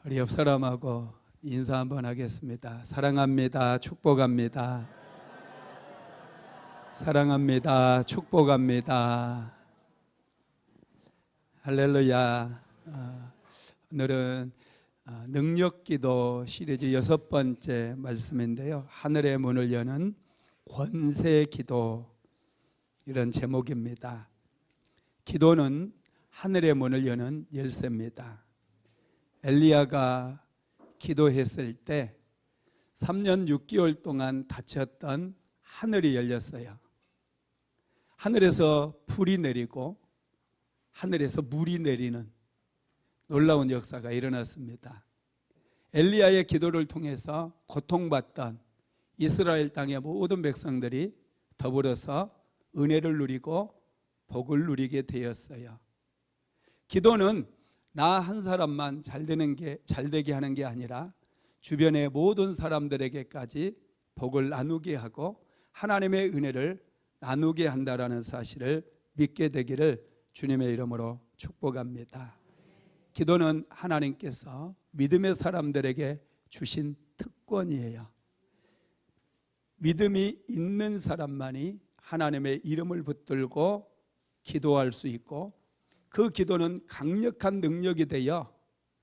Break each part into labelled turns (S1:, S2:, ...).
S1: 우리 옆 사람하고 인사 한번 하겠습니다. 사랑합니다. 축복합니다. 사랑합니다. 축복합니다. 할렐루야. 오늘은 능력기도 시리즈 6번째 말씀인데요, 하늘의 문을 여는 권세기도, 이런 제목입니다. 기도는 하늘의 문을 여는 열쇠입니다. 엘리야가 기도했을 때 3년 6개월 동안 닫혔던 하늘이 열렸어요. 하늘에서 불이 내리고 하늘에서 물이 내리는 놀라운 역사가 일어났습니다. 엘리야의 기도를 통해서 고통받던 이스라엘 땅의 모든 백성들이 더불어서 은혜를 누리고 복을 누리게 되었어요. 기도는 나 한 사람만 잘 되게 하는 게 아니라 주변의 모든 사람들에게까지 복을 나누게 하고 하나님의 은혜를 나누게 한다라는 사실을 믿게 되기를 주님의 이름으로 축복합니다. 기도는 하나님께서 믿음의 사람들에게 주신 특권이에요. 믿음이 있는 사람만이 하나님의 이름을 붙들고 기도할 수 있고, 그 기도는 강력한 능력이 되어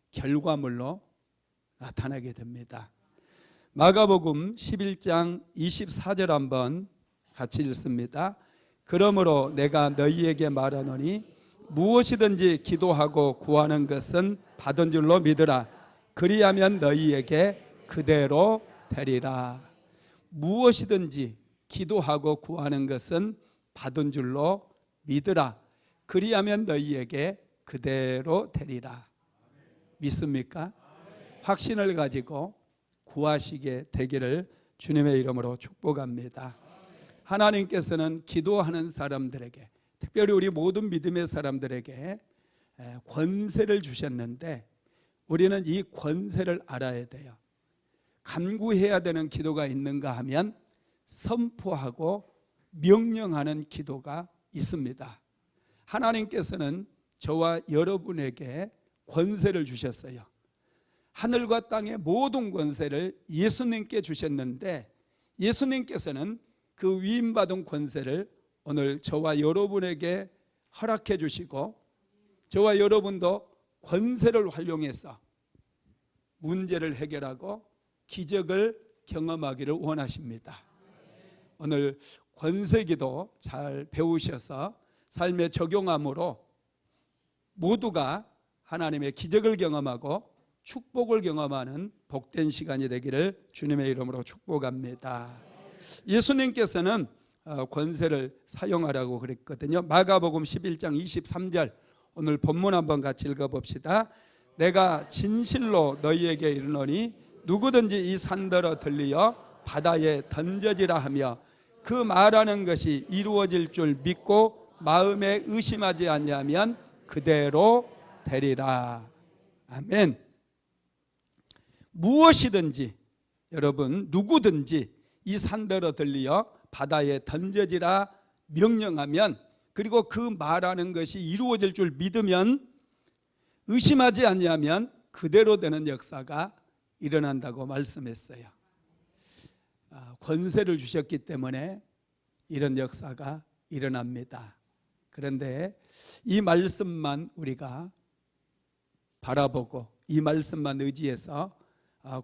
S1: 결과물로 나타나게 됩니다. 마가복음 11장 24절 한번 같이 읽습니다. 그러므로 내가 너희에게 말하노니 무엇이든지 기도하고 구하는 것은 받은 줄로 믿으라. 그리하면 너희에게 그대로 되리라. 무엇이든지 기도하고 구하는 것은 받은 줄로 믿으라. 그리하면 너희에게 그대로 되리라. 믿습니까? 확신을 가지고 구하시게 되기를 주님의 이름으로 축복합니다. 하나님께서는 기도하는 사람들에게, 특별히 우리 모든 믿음의 사람들에게 권세를 주셨는데, 우리는 이 권세를 알아야 돼요. 간구해야 되는 기도가 있는가 하면 선포하고 명령하는 기도가 있습니다. 하나님께서는 저와 여러분에게 권세를 주셨어요. 하늘과 땅의 모든 권세를 예수님께 주셨는데, 예수님께서는 그 위임받은 권세를 오늘 저와 여러분에게 허락해 주시고, 저와 여러분도 권세를 활용해서 문제를 해결하고 기적을 경험하기를 원하십니다. 오늘 권세기도 잘 배우셔서 삶에 적용함으로 모두가 하나님의 기적을 경험하고 축복을 경험하는 복된 시간이 되기를 주님의 이름으로 축복합니다. 예수님께서는 권세를 사용하라고 그랬거든요. 마가복음 11장 23절, 오늘 본문 한번 같이 읽어봅시다. 내가 진실로 너희에게 이르노니 누구든지 이 산더러 들리어 바다에 던져지라 하며 그 말하는 것이 이루어질 줄 믿고 마음에 의심하지 아니하면 그대로 되리라. 아멘. 무엇이든지, 여러분, 누구든지 이 산더러 들리어 바다에 던져지라 명령하면, 그리고 그 말하는 것이 이루어질 줄 믿으면, 의심하지 아니하면 그대로 되는 역사가 일어난다고 말씀했어요. 권세를 주셨기 때문에 이런 역사가 일어납니다. 그런데 이 말씀만 우리가 바라보고 이 말씀만 의지해서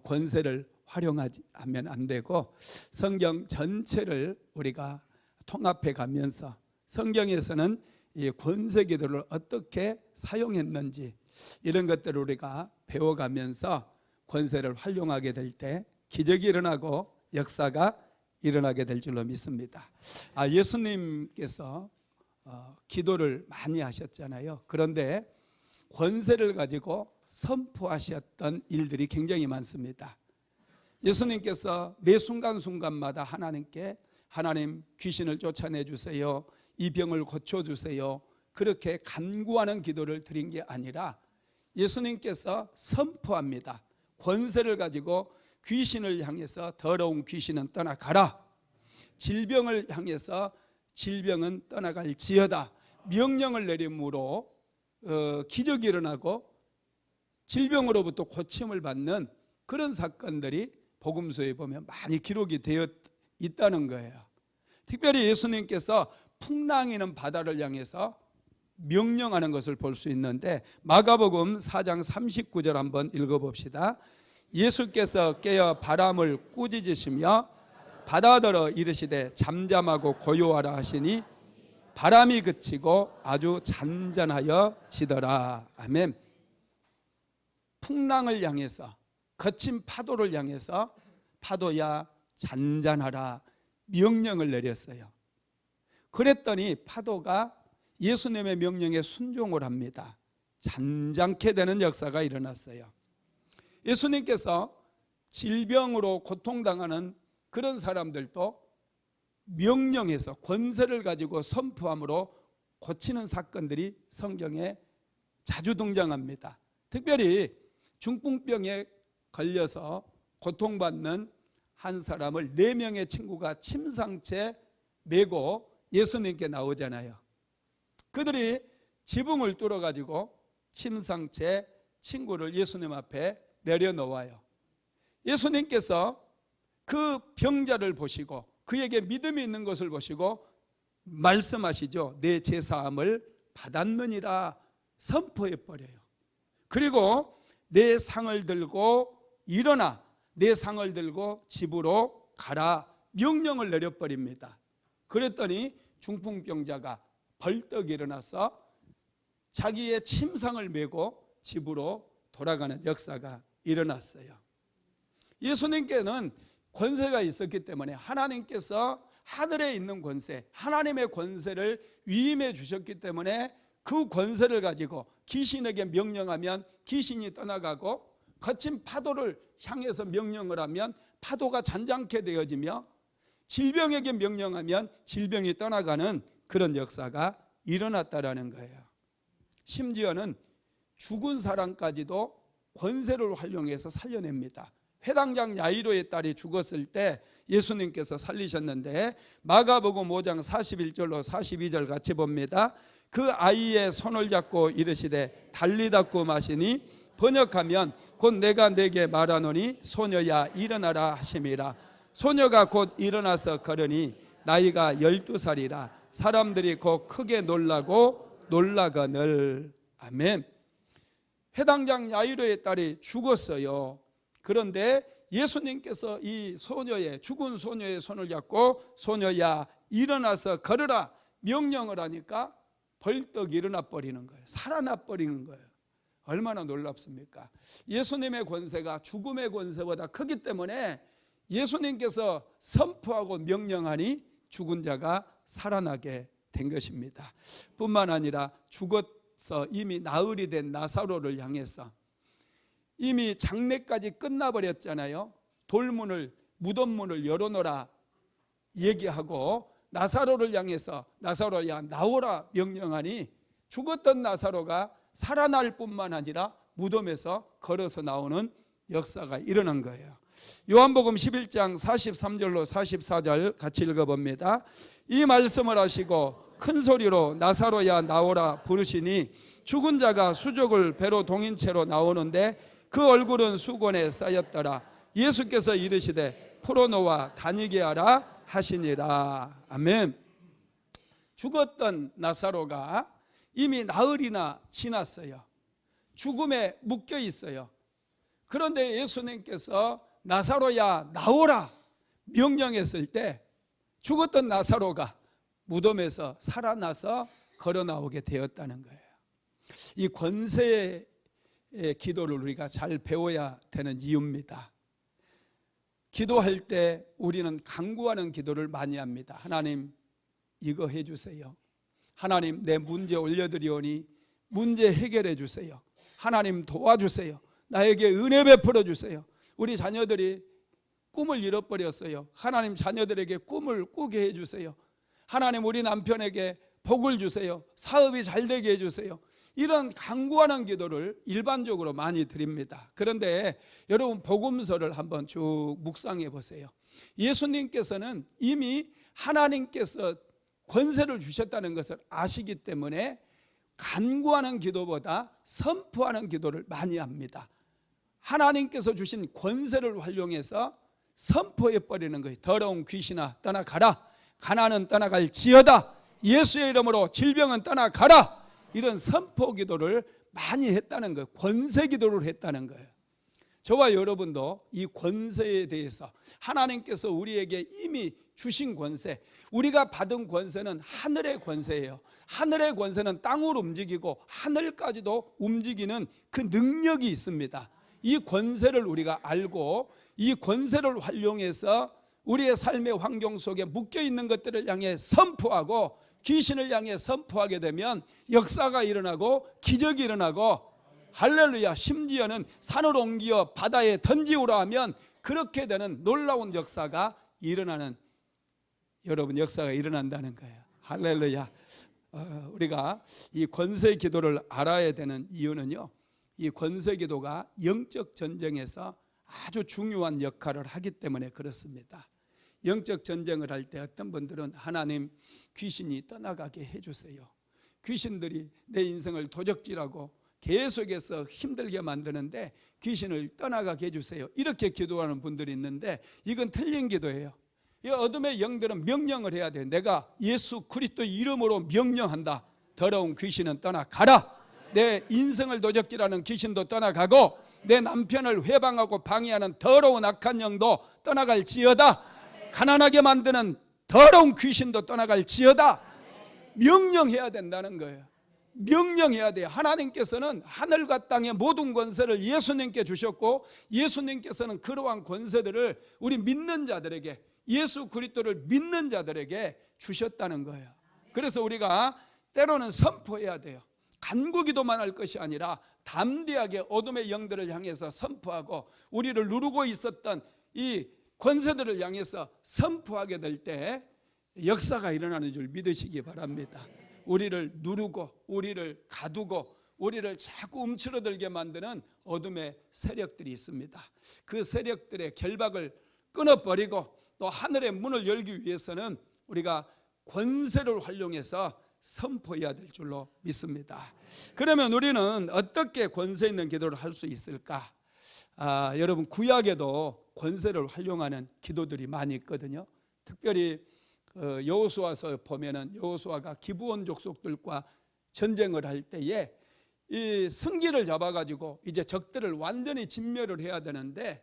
S1: 권세를 활용하면 안 되고, 성경 전체를 우리가 통합해 가면서 성경에서는 이 권세기도를 어떻게 사용했는지, 이런 것들을 우리가 배워가면서 권세를 활용하게 될 때 기적이 일어나고 역사가 일어나게 될 줄로 믿습니다. 예수님께서 기도를 많이 하셨잖아요. 그런데 권세를 가지고 선포하셨던 일들이 굉장히 많습니다. 예수님께서 매 순간순간마다 하나님께, 하나님 귀신을 쫓아내 주세요, 이 병을 고쳐주세요, 그렇게 간구하는 기도를 드린 게 아니라 예수님께서 선포합니다. 권세를 가지고 귀신을 향해서 더러운 귀신은 떠나가라, 질병을 향해서 질병은 떠나갈지어다 명령을 내림으로 기적이 일어나고 질병으로부터 고침을 받는 그런 사건들이 복음서에 보면 많이 기록이 되어 있다는 거예요. 특별히 예수님께서 풍랑이는 바다를 향해서 명령하는 것을 볼 수 있는데, 마가복음 4장 39절 한번 읽어봅시다. 예수께서 깨어 바람을 꾸짖으시며 바다더러 이르시되 잠잠하고 고요하라 하시니 바람이 그치고 아주 잔잔하여 지더라. 아멘. 풍랑을 향해서, 거친 파도를 향해서 파도야 잔잔하라 명령을 내렸어요. 그랬더니 파도가 예수님의 명령에 순종을 합니다. 잔잔케 되는 역사가 일어났어요. 예수님께서 질병으로 고통당하는 그런 사람들도 명령해서 권세를 가지고 선포함으로 고치는 사건들이 성경에 자주 등장합니다. 특별히 중풍병에 걸려서 고통받는 한 사람을 4명의 친구가 침상채 메고 예수님께 나오잖아요. 그들이 지붕을 뚫어가지고 침상채 친구를 예수님 앞에 내려놓아요. 예수님께서 그 병자를 보시고 그에게 믿음이 있는 것을 보시고 말씀하시죠. 내 죄사함을 받았느니라 선포해버려요. 그리고 내 상을 들고 일어나 내 상을 들고 집으로 가라 명령을 내려버립니다. 그랬더니 중풍병자가 벌떡 일어나서 자기의 침상을 메고 집으로 돌아가는 역사가 일어났어요. 예수님께는 권세가 있었기 때문에 하나님께서 하늘에 있는 권세, 하나님의 권세를 위임해 주셨기 때문에 그 권세를 가지고 귀신에게 명령하면 귀신이 떠나가고, 거친 파도를 향해서 명령을 하면 파도가 잔잔케 되어지며, 질병에게 명령하면 질병이 떠나가는 그런 역사가 일어났다라는 거예요. 심지어는 죽은 사람까지도 권세를 활용해서 살려냅니다. 회당장 야이로의 딸이 죽었을 때 예수님께서 살리셨는데, 마가복음 5장 41절로 42절 같이 봅니다. 그 아이의 손을 잡고 이르시되 달리다꾸 마시니 번역하면 곧 내가 내게 말하노니 소녀야 일어나라 하심이라. 소녀가 곧 일어나서 걸으니 나이가 12살이라. 사람들이 곧 크게 놀라고 놀라거늘. 아멘. 회당장 야이로의 딸이 죽었어요. 그런데 예수님께서 이 소녀의, 죽은 소녀의 손을 잡고 소녀야 일어나서 걸으라 명령을 하니까 벌떡 일어나 버리는 거예요. 살아나 버리는 거예요. 얼마나 놀랍습니까? 예수님의 권세가 죽음의 권세보다 크기 때문에 예수님께서 선포하고 명령하니 죽은 자가 살아나게 된 것입니다. 뿐만 아니라 죽어서 이미 나흘이 된 나사로를 향해서 이미 장례까지 끝나버렸잖아요. 돌문을, 무덤문을 열어놓으라 얘기하고 나사로를 향해서 나사로야 나오라 명령하니 죽었던 나사로가 살아날 뿐만 아니라 무덤에서 걸어서 나오는 역사가 일어난 거예요. 요한복음 11장 43절로 44절 같이 읽어봅니다. 이 말씀을 하시고 큰 소리로 나사로야 나오라 부르시니 죽은 자가 수족을 배로 동인 채로 나오는데 그 얼굴은 수건에 쌓였더라. 예수께서 이르시되 풀어놓아 다니게 하라 하시니라. 아멘. 죽었던 나사로가 이미 나흘이나 지났어요. 죽음에 묶여 있어요. 그런데 예수님께서 나사로야 나오라 명령했을 때 죽었던 나사로가 무덤에서 살아나서 걸어 나오게 되었다는 거예요. 이 권세의 기도를 우리가 잘 배워야 되는 이유입니다. 기도할 때 우리는 간구하는 기도를 많이 합니다. 하나님 이거 해주세요. 하나님 내 문제 올려드리오니 문제 해결해 주세요. 하나님 도와주세요. 나에게 은혜 베풀어 주세요. 우리 자녀들이 꿈을 잃어버렸어요. 하나님 자녀들에게 꿈을 꾸게 해주세요. 하나님 우리 남편에게 복을 주세요. 사업이 잘 되게 해주세요. 이런 간구하는 기도를 일반적으로 많이 드립니다. 그런데 여러분 복음서를 한번 쭉 묵상해 보세요. 예수님께서는 이미 하나님께서 권세를 주셨다는 것을 아시기 때문에 간구하는 기도보다 선포하는 기도를 많이 합니다. 하나님께서 주신 권세를 활용해서 선포해 버리는 거예요. 더러운 귀신아 떠나가라, 가난은 떠나갈지어다, 예수의 이름으로 질병은 떠나가라. 이런 선포 기도를 많이 했다는 거예요. 권세 기도를 했다는 거예요. 저와 여러분도 이 권세에 대해서 하나님께서 우리에게 이미 주신 권세, 우리가 받은 권세는 하늘의 권세예요. 하늘의 권세는 땅을 움직이고 하늘까지도 움직이는 그 능력이 있습니다. 이 권세를 우리가 알고 이 권세를 활용해서 우리의 삶의 환경 속에 묶여있는 것들을 향해 선포하고 귀신을 향해 선포하게 되면 역사가 일어나고 기적이 일어나고, 할렐루야, 심지어는 산을 옮겨 바다에 던지우라 하면 그렇게 되는 놀라운 역사가 일어나는, 여러분, 역사가 일어난다는 거예요. 할렐루야. 우리가 이 권세 기도를 알아야 되는 이유는요, 이 권세 기도가 영적 전쟁에서 아주 중요한 역할을 하기 때문에 그렇습니다. 영적 전쟁을 할 때 어떤 분들은 하나님, 귀신이 떠나가게 해주세요. 귀신들이 내 인생을 도적질하고 계속해서 힘들게 만드는데 귀신을 떠나가게 해주세요, 이렇게 기도하는 분들이 있는데 이건 틀린 기도예요. 이 어둠의 영들은 명령을 해야 돼. 내가 예수 그리스도 이름으로 명령한다. 더러운 귀신은 떠나가라. 내 인생을 도적질하는 귀신도 떠나가고 내 남편을 회방하고 방해하는 더러운 악한 영도 떠나갈지어다. 가난하게 만드는 더러운 귀신도 떠나갈지어다. 명령해야 된다는 거예요. 명령해야 돼요. 하나님께서는 하늘과 땅의 모든 권세를 예수님께 주셨고 예수님께서는 그러한 권세들을 우리 믿는 자들에게, 예수 그리스도를 믿는 자들에게 주셨다는 거예요. 그래서 우리가 때로는 선포해야 돼요. 간구기도만 할 것이 아니라 담대하게 어둠의 영들을 향해서 선포하고 우리를 누르고 있었던 이 권세들을 향해서 선포하게 될 때 역사가 일어나는 줄 믿으시기 바랍니다. 우리를 누르고 우리를 가두고 우리를 자꾸 움츠러들게 만드는 어둠의 세력들이 있습니다. 그 세력들의 결박을 끊어버리고 또 하늘의 문을 열기 위해서는 우리가 권세를 활용해서 선포해야 될 줄로 믿습니다. 그러면 우리는 어떻게 권세 있는 기도를 할 수 있을까? 여러분, 구약에도 권세를 활용하는 기도들이 많이 있거든요. 특별히 여호수아서 보면은 여호수아가 기브온 족속들과 전쟁을 할 때에 이 승기를 잡아가지고 이제 적들을 완전히 진멸을 해야 되는데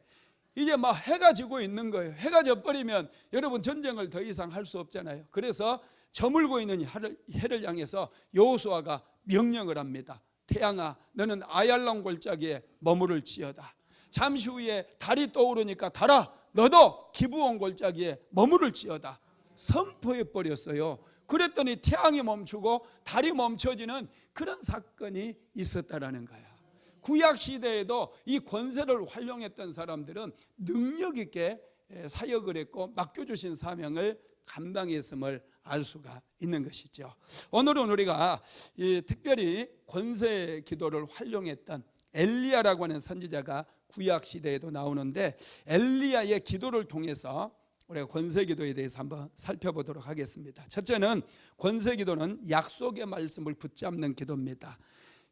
S1: 이제 막 해가 지고 있는 거예요. 해가 져버리면 여러분 전쟁을 더 이상 할 수 없잖아요. 그래서 저물고 있는 해를 향해서 여호수아가 명령을 합니다. 태양아, 너는 아얄론 골짜기에 머무를지어다. 잠시 후에 달이 떠오르니까 달아, 너도 기브온 골짜기에 머무를지어다. 선포해 버렸어요. 그랬더니 태양이 멈추고 달이 멈춰지는 그런 사건이 있었다라는 거야. 구약 시대에도 이 권세를 활용했던 사람들은 능력 있게 사역을 했고 맡겨주신 사명을 감당했음을 알 수가 있는 것이죠. 오늘은 우리가 특별히 권세 기도를 활용했던 엘리야라고 하는 선지자가 구약 시대에도 나오는데 엘리야의 기도를 통해서 우리가 권세 기도에 대해서 한번 살펴보도록 하겠습니다. 첫째는 권세 기도는 약속의 말씀을 붙잡는 기도입니다.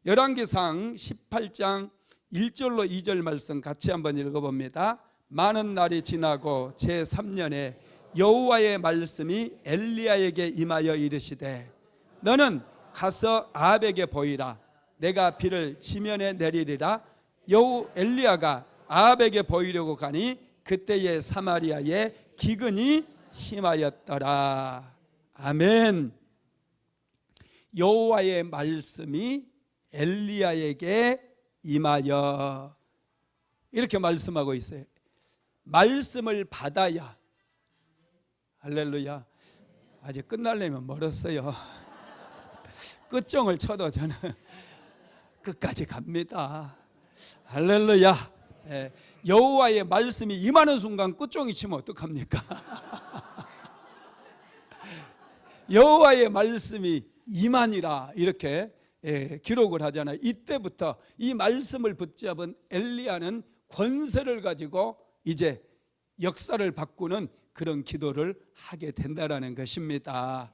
S1: 열왕기상 18장 1절로 2절 말씀 같이 한번 읽어봅니다. 많은 날이 지나고 제3년에 여호와의 말씀이 엘리야에게 임하여 이르시되 너는 가서 아합에게 보이라. 내가 비를 지면에 내리리라. 엘리야가 아합에게 보이려고 가니 그때의 사마리아에 기근이 심하였더라. 아멘. 여호와의 말씀이 엘리야에게 임하여, 이렇게 말씀하고 있어요. 말씀을 받아야, 할렐루야, 아직 끝나려면 멀었어요. 끝종을 쳐도 저는 끝까지 갑니다. 할렐루야. 여호와의 말씀이 임하는 순간 끝종이 치면 어떡합니까? 여호와의 말씀이 임하니라 이렇게 기록을 하잖아요. 이때부터 이 말씀을 붙잡은 엘리야는 권세를 가지고 이제 역사를 바꾸는 그런 기도를 하게 된다라는 것입니다.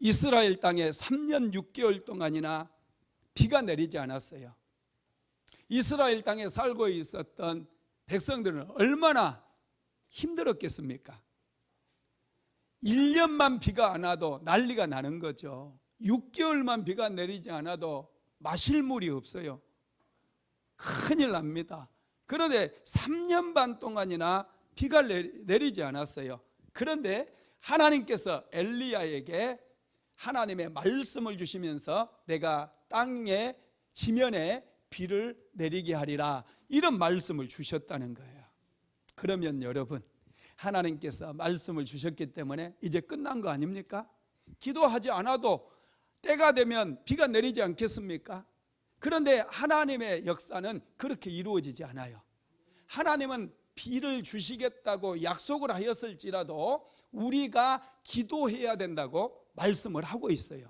S1: 이스라엘 땅에 3년 6개월 동안이나 비가 내리지 않았어요. 이스라엘 땅에 살고 있었던 백성들은 얼마나 힘들었겠습니까? 1년만 비가 안 와도 난리가 나는 거죠. 6개월만 비가 내리지 않아도 마실 물이 없어요. 큰일 납니다. 그런데 3년 반 동안이나 비가 내리지 않았어요. 그런데 하나님께서 엘리야에게 하나님의 말씀을 주시면서 내가 땅의 지면에 비를 내리게 하리라, 이런 말씀을 주셨다는 거예요. 그러면 여러분, 하나님께서 말씀을 주셨기 때문에 이제 끝난 거 아닙니까? 기도하지 않아도 때가 되면 비가 내리지 않겠습니까? 그런데 하나님의 역사는 그렇게 이루어지지 않아요. 하나님은 비를 주시겠다고 약속을 하였을지라도 우리가 기도해야 된다고 말씀을 하고 있어요.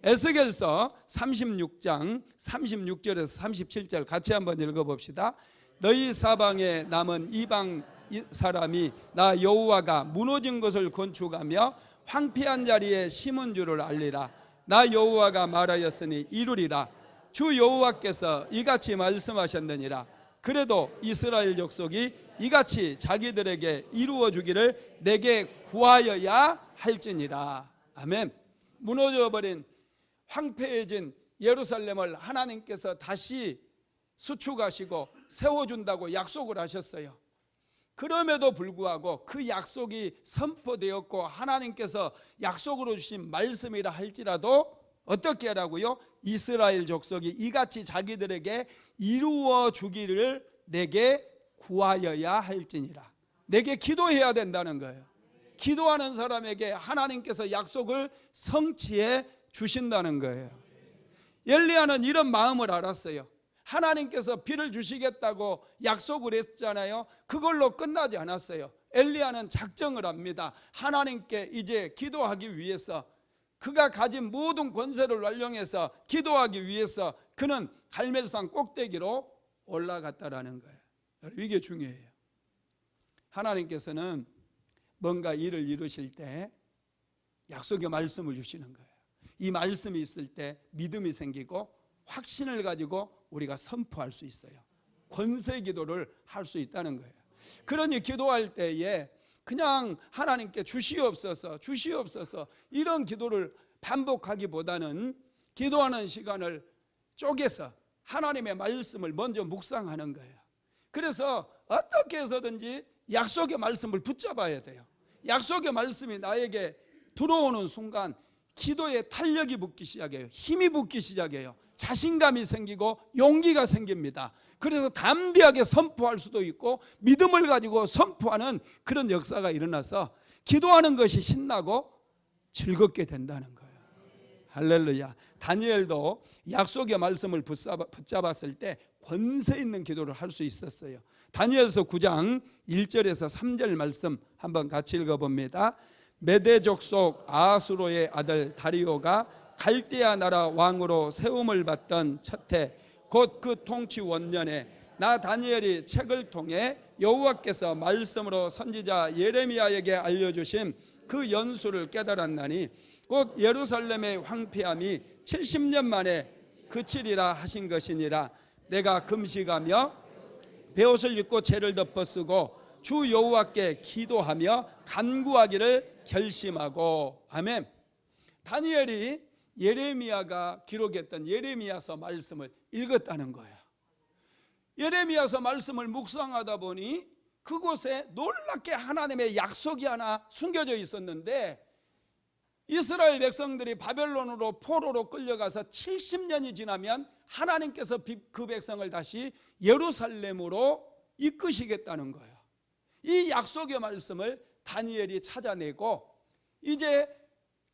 S1: 에스겔서 36장 36절에서 37절 같이 한번 읽어봅시다. 너희 사방에 남은 이방 사람이 나 여호와가 무너진 것을 건축하며 황폐한 자리에 심은 줄을 알리라. 나 여호와가 말하였으니 이루리라. 주 여호와께서 이같이 말씀하셨느니라. 그래도 이스라엘 족속이 이같이 자기들에게 이루어 주기를 내게 구하여야 할지니라. 아멘. 무너져버린 황폐해진 예루살렘을 하나님께서 다시 수축하시고 세워준다고 약속을 하셨어요. 그럼에도 불구하고 그 약속이 선포되었고 하나님께서 약속으로 주신 말씀이라 할지라도 어떻게 하라고요? 이스라엘 족속이 이같이 자기들에게 이루어 주기를 내게 구하여야 할지니라. 내게 기도해야 된다는 거예요. 기도하는 사람에게 하나님께서 약속을 성취해 주신다는 거예요. 엘리야는 이런 마음을 알았어요. 하나님께서 비를 주시겠다고 약속을 했잖아요. 그걸로 끝나지 않았어요. 엘리야는 작정을 합니다. 하나님께 이제 기도하기 위해서, 그가 가진 모든 권세를 활용해서 기도하기 위해서 그는 갈멜산 꼭대기로 올라갔다라는 거예요. 이게 중요해요. 하나님께서는 뭔가 일을 이루실 때 약속의 말씀을 주시는 거예요. 이 말씀이 있을 때 믿음이 생기고 확신을 가지고 우리가 선포할 수 있어요. 권세 기도를 할 수 있다는 거예요. 그러니 기도할 때에 그냥 하나님께 주시옵소서 주시옵소서 이런 기도를 반복하기보다는 기도하는 시간을 쪼개서 하나님의 말씀을 먼저 묵상하는 거예요. 그래서 어떻게 해서든지 약속의 말씀을 붙잡아야 돼요. 약속의 말씀이 나에게 들어오는 순간 기도에 탄력이 붙기 시작해요. 힘이 붙기 시작해요. 자신감이 생기고 용기가 생깁니다. 그래서 담대하게 선포할 수도 있고 믿음을 가지고 선포하는 그런 역사가 일어나서 기도하는 것이 신나고 즐겁게 된다는 거예요. 할렐루야. 다니엘도 약속의 말씀을 붙잡았을 때 권세 있는 기도를 할 수 있었어요. 다니엘서 9장 1절에서 3절 말씀 한번 같이 읽어봅니다. 메대 족속 아수로의 아들 다리오가 갈대아 나라 왕으로 세움을 받던 첫해 곧 그 통치 원년에 나 다니엘이 책을 통해 여호와께서 말씀으로 선지자 예레미야에게 알려주신 그 연수를 깨달았나니 곧 예루살렘의 황폐함이 70년 만에 그치리라 하신 것이니라. 내가 금식하며 베옷을 입고 죄를 덮어 쓰고 주 여호와께 기도하며 간구하기를 결심하고. 아멘. 다니엘이 예레미야가 기록했던 예레미야서 말씀을 읽었다는 거예요. 예레미야서 말씀을 묵상하다 보니 그곳에 놀랍게 하나님의 약속이 하나 숨겨져 있었는데, 이스라엘 백성들이 바벨론으로 포로로 끌려가서 70년이 지나면 하나님께서 그 백성을 다시 예루살렘으로 이끄시겠다는 거예요. 이 약속의 말씀을 다니엘이 찾아내고 이제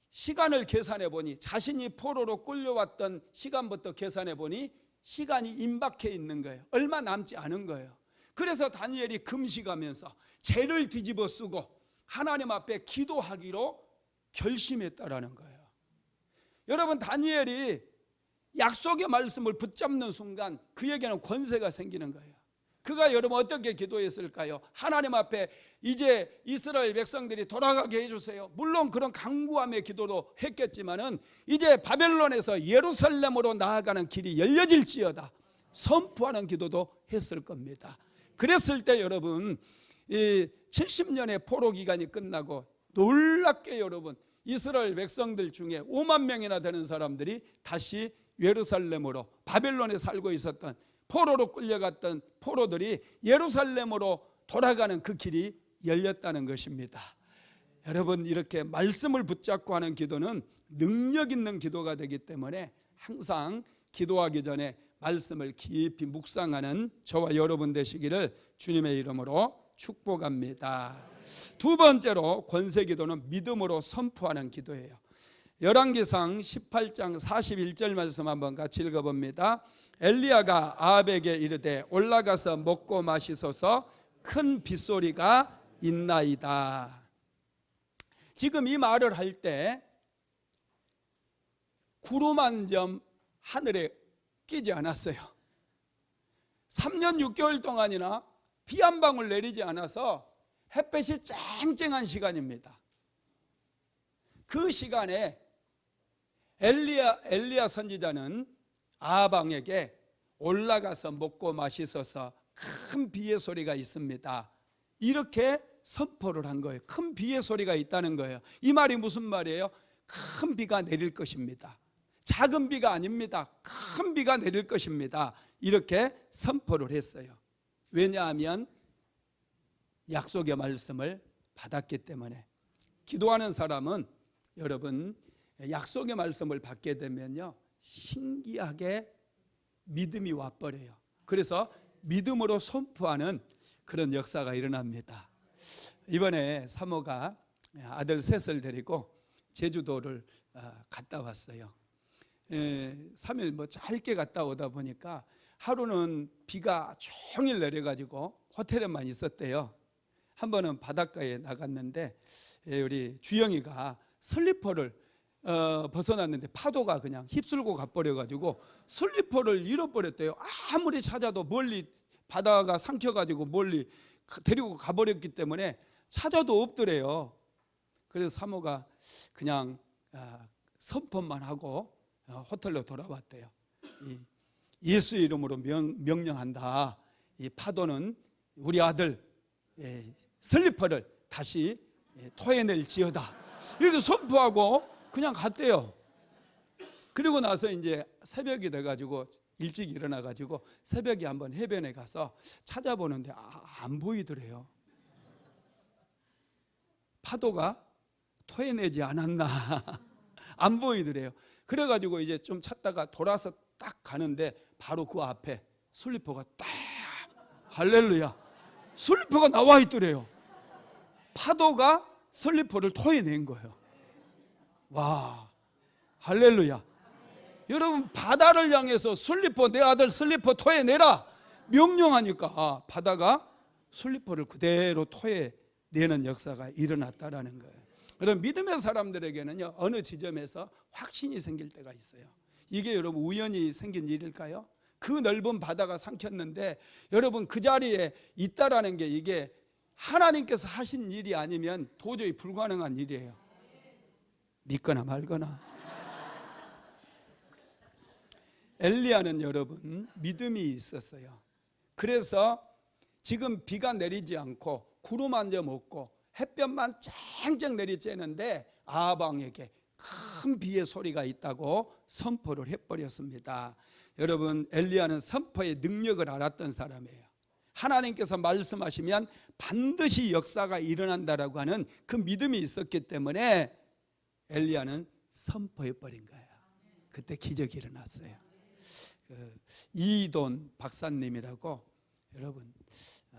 S1: 시간을 계산해 보니, 자신이 포로로 끌려왔던 시간부터 계산해 보니 시간이 임박해 있는 거예요. 얼마 남지 않은 거예요. 그래서 다니엘이 금식하면서 죄를 뒤집어 쓰고 하나님 앞에 기도하기로 결심했다라는 거예요. 여러분, 다니엘이 약속의 말씀을 붙잡는 순간 그에게는 권세가 생기는 거예요. 그가 여러분 어떻게 기도했을까요? 하나님 앞에 이제 이스라엘 백성들이 돌아가게 해주세요. 물론 그런 간구함의 기도도 했겠지만은 이제 바벨론에서 예루살렘으로 나아가는 길이 열려질지어다 선포하는 기도도 했을 겁니다. 그랬을 때 여러분 이 70년의 포로 기간이 끝나고 놀랍게 여러분 이스라엘 백성들 중에 5만 명이나 되는 사람들이 다시 예루살렘으로, 바벨론에 살고 있었던 포로로 끌려갔던 포로들이 예루살렘으로 돌아가는 그 길이 열렸다는 것입니다. 여러분 이렇게 말씀을 붙잡고 하는 기도는 능력 있는 기도가 되기 때문에 항상 기도하기 전에 말씀을 깊이 묵상하는 저와 여러분 되시기를 주님의 이름으로 축복합니다. 두 번째로 권세기도는 믿음으로 선포하는 기도예요. 열왕기상 18장 41절 말씀 한번 같이 읽어봅니다. 엘리야가 아합에게 이르되 올라가서 먹고 마시소서 큰 빗소리가 있나이다. 지금 이 말을 할 때 구름 한 점 하늘에 끼지 않았어요. 3년 6개월 동안이나 비 한 방울 내리지 않아서 햇볕이 쨍쨍한 시간입니다. 그 시간에 엘리야 선지자는 아합 왕에게 올라가서 먹고 마시소서 큰 비의 소리가 있습니다. 이렇게 선포를 한 거예요. 큰 비의 소리가 있다는 거예요. 이 말이 무슨 말이에요? 큰 비가 내릴 것입니다. 작은 비가 아닙니다. 큰 비가 내릴 것입니다. 이렇게 선포를 했어요. 왜냐하면 약속의 말씀을 받았기 때문에. 기도하는 사람은 여러분 약속의 말씀을 받게 되면요 신기하게 믿음이 와버려요. 그래서 믿음으로 선포하는 그런 역사가 일어납니다. 이번에 사모가 아들 셋을 데리고 제주도를 갔다 왔어요. 3일 뭐 짧게 갔다 오다 보니까 하루는 비가 종일 내려가지고 호텔에만 있었대요. 한 번은 바닷가에 나갔는데 우리 주영이가 슬리퍼를 벗어났는데 파도가 그냥 휩쓸고 가버려가지고 슬리퍼를 잃어버렸대요. 아무리 찾아도 멀리 바다가 삼켜가지고 멀리 데리고 가버렸기 때문에 찾아도 없더래요. 그래서 사모가 그냥 선포만 하고 호텔로 돌아왔대요. 예수 이름으로 명령한다. 이 파도는 우리 아들 슬리퍼를 다시 토해낼지어다. 이렇게 선포하고 그냥 갔대요. 그리고 나서 이제 새벽이 돼가지고 일찍 일어나가지고 새벽에 한번 해변에 가서 찾아보는데 안 보이더래요. 파도가 토해내지 않았나 안 보이더래요. 그래가지고 이제 좀 찾다가 돌아서 딱 가는데 바로 그 앞에 슬리퍼가 딱 할렐루야 슬리퍼가 나와 있더래요. 파도가 슬리퍼를 토해낸 거예요. 와 할렐루야. 여러분 바다를 향해서 슬리퍼 내 아들 슬리퍼 토해내라 명령하니까 바다가 슬리퍼를 그대로 토해내는 역사가 일어났다라는 거예요. 그럼 믿음의 사람들에게는요 어느 지점에서 확신이 생길 때가 있어요. 이게 여러분 우연히 생긴 일일까요? 그 넓은 바다가 삼켰는데 여러분 그 자리에 있다라는 게 이게 하나님께서 하신 일이 아니면 도저히 불가능한 일이에요. 믿거나 말거나. 엘리야는 여러분 믿음이 있었어요. 그래서 지금 비가 내리지 않고 구름 한 점 없고 햇볕만 쨍쨍 내리쬐는데 아합 왕에게 큰 비의 소리가 있다고 선포를 해버렸습니다. 여러분 엘리야는 선포의 능력을 알았던 사람이에요. 하나님께서 말씀하시면 반드시 역사가 일어난다라고 하는 그 믿음이 있었기 때문에 엘리야는 선포해버린 거예요. 그때 기적이 일어났어요. 이돈 박사님이라고 여러분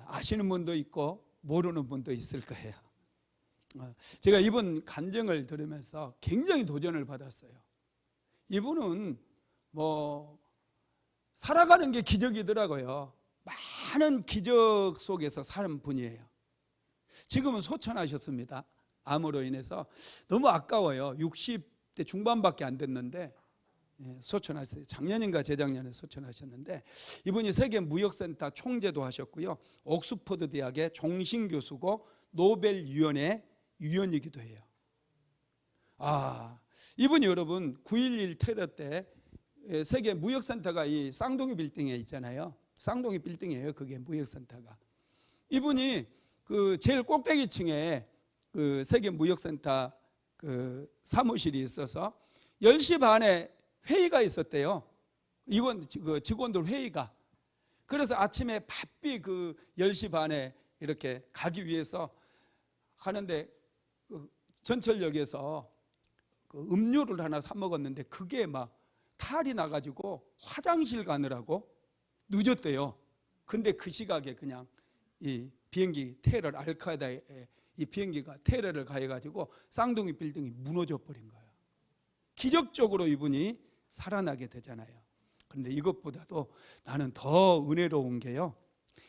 S1: 아시는 분도 있고 모르는 분도 있을 거예요. 제가 이분 간증을 들으면서 굉장히 도전을 받았어요. 이분은 뭐 살아가는 게 기적이더라고요. 많은 기적 속에서 사는 분이에요. 지금은 소천하셨습니다. 암으로 인해서 너무 아까워요. 60대 중반밖에 안 됐는데 소천하셨어요. 작년인가 재작년에 소천하셨는데 이분이 세계무역센터 총재도 하셨고요. 옥스퍼드 대학의 종신교수고 노벨위원회 위원이기도 해요. 이분이 여러분 9.11 테러 때 세계무역센터가 이 쌍둥이 빌딩에 있잖아요. 쌍둥이 빌딩이에요. 그게 무역센터가. 이분이 그 제일 꼭대기층에 그 세계무역센터 그 사무실이 있어서 10시 반에 회의가 있었대요. 이건 그 직원들 회의가. 그래서 아침에 바삐 그 10시 반에 이렇게 가기 위해서 하는데 그 전철역에서 그 음료를 하나 사 먹었는데 그게 막 탈이 나가지고 화장실 가느라고 늦었대요. 근데 그 시각에 그냥 이 비행기 테러를 알카에다의 이 비행기가 테러를 가해가지고 쌍둥이 빌딩이 무너져 버린 거예요. 기적적으로 이분이 살아나게 되잖아요. 그런데 이것보다도 나는 더 은혜로운 게요.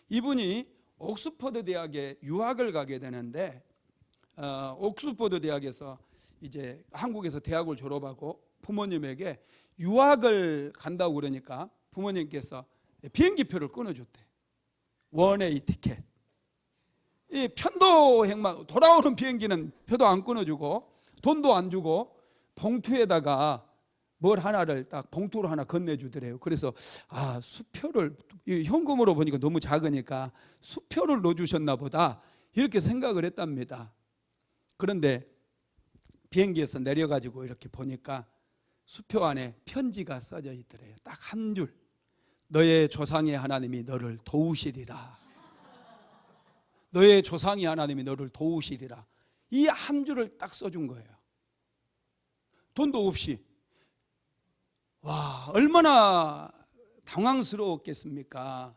S1: 이분이 옥스퍼드 대학에 유학을 가게 되는데 옥스퍼드 대학에서 이제 한국에서 대학을 졸업하고 부모님에게 유학을 간다고 그러니까 부모님께서 비행기표를 끊어줬대. 원웨이 티켓. 이 편도행만 돌아오는 비행기는 표도 안 끊어주고 돈도 안 주고 봉투에다가 뭘 하나를 딱 봉투로 하나 건네주더래요. 그래서 수표를 현금으로 보니까 너무 작으니까 수표를 넣어주셨나 보다 이렇게 생각을 했답니다. 그런데 비행기에서 내려가지고 이렇게 보니까 수표 안에 편지가 써져 있더래요. 딱 한 줄. 너의 조상의 하나님이 너를 도우시리라. 너의 조상의 하나님이 너를 도우시리라. 이 한 줄을 딱 써준 거예요. 돈도 없이. 와, 얼마나 당황스러웠겠습니까?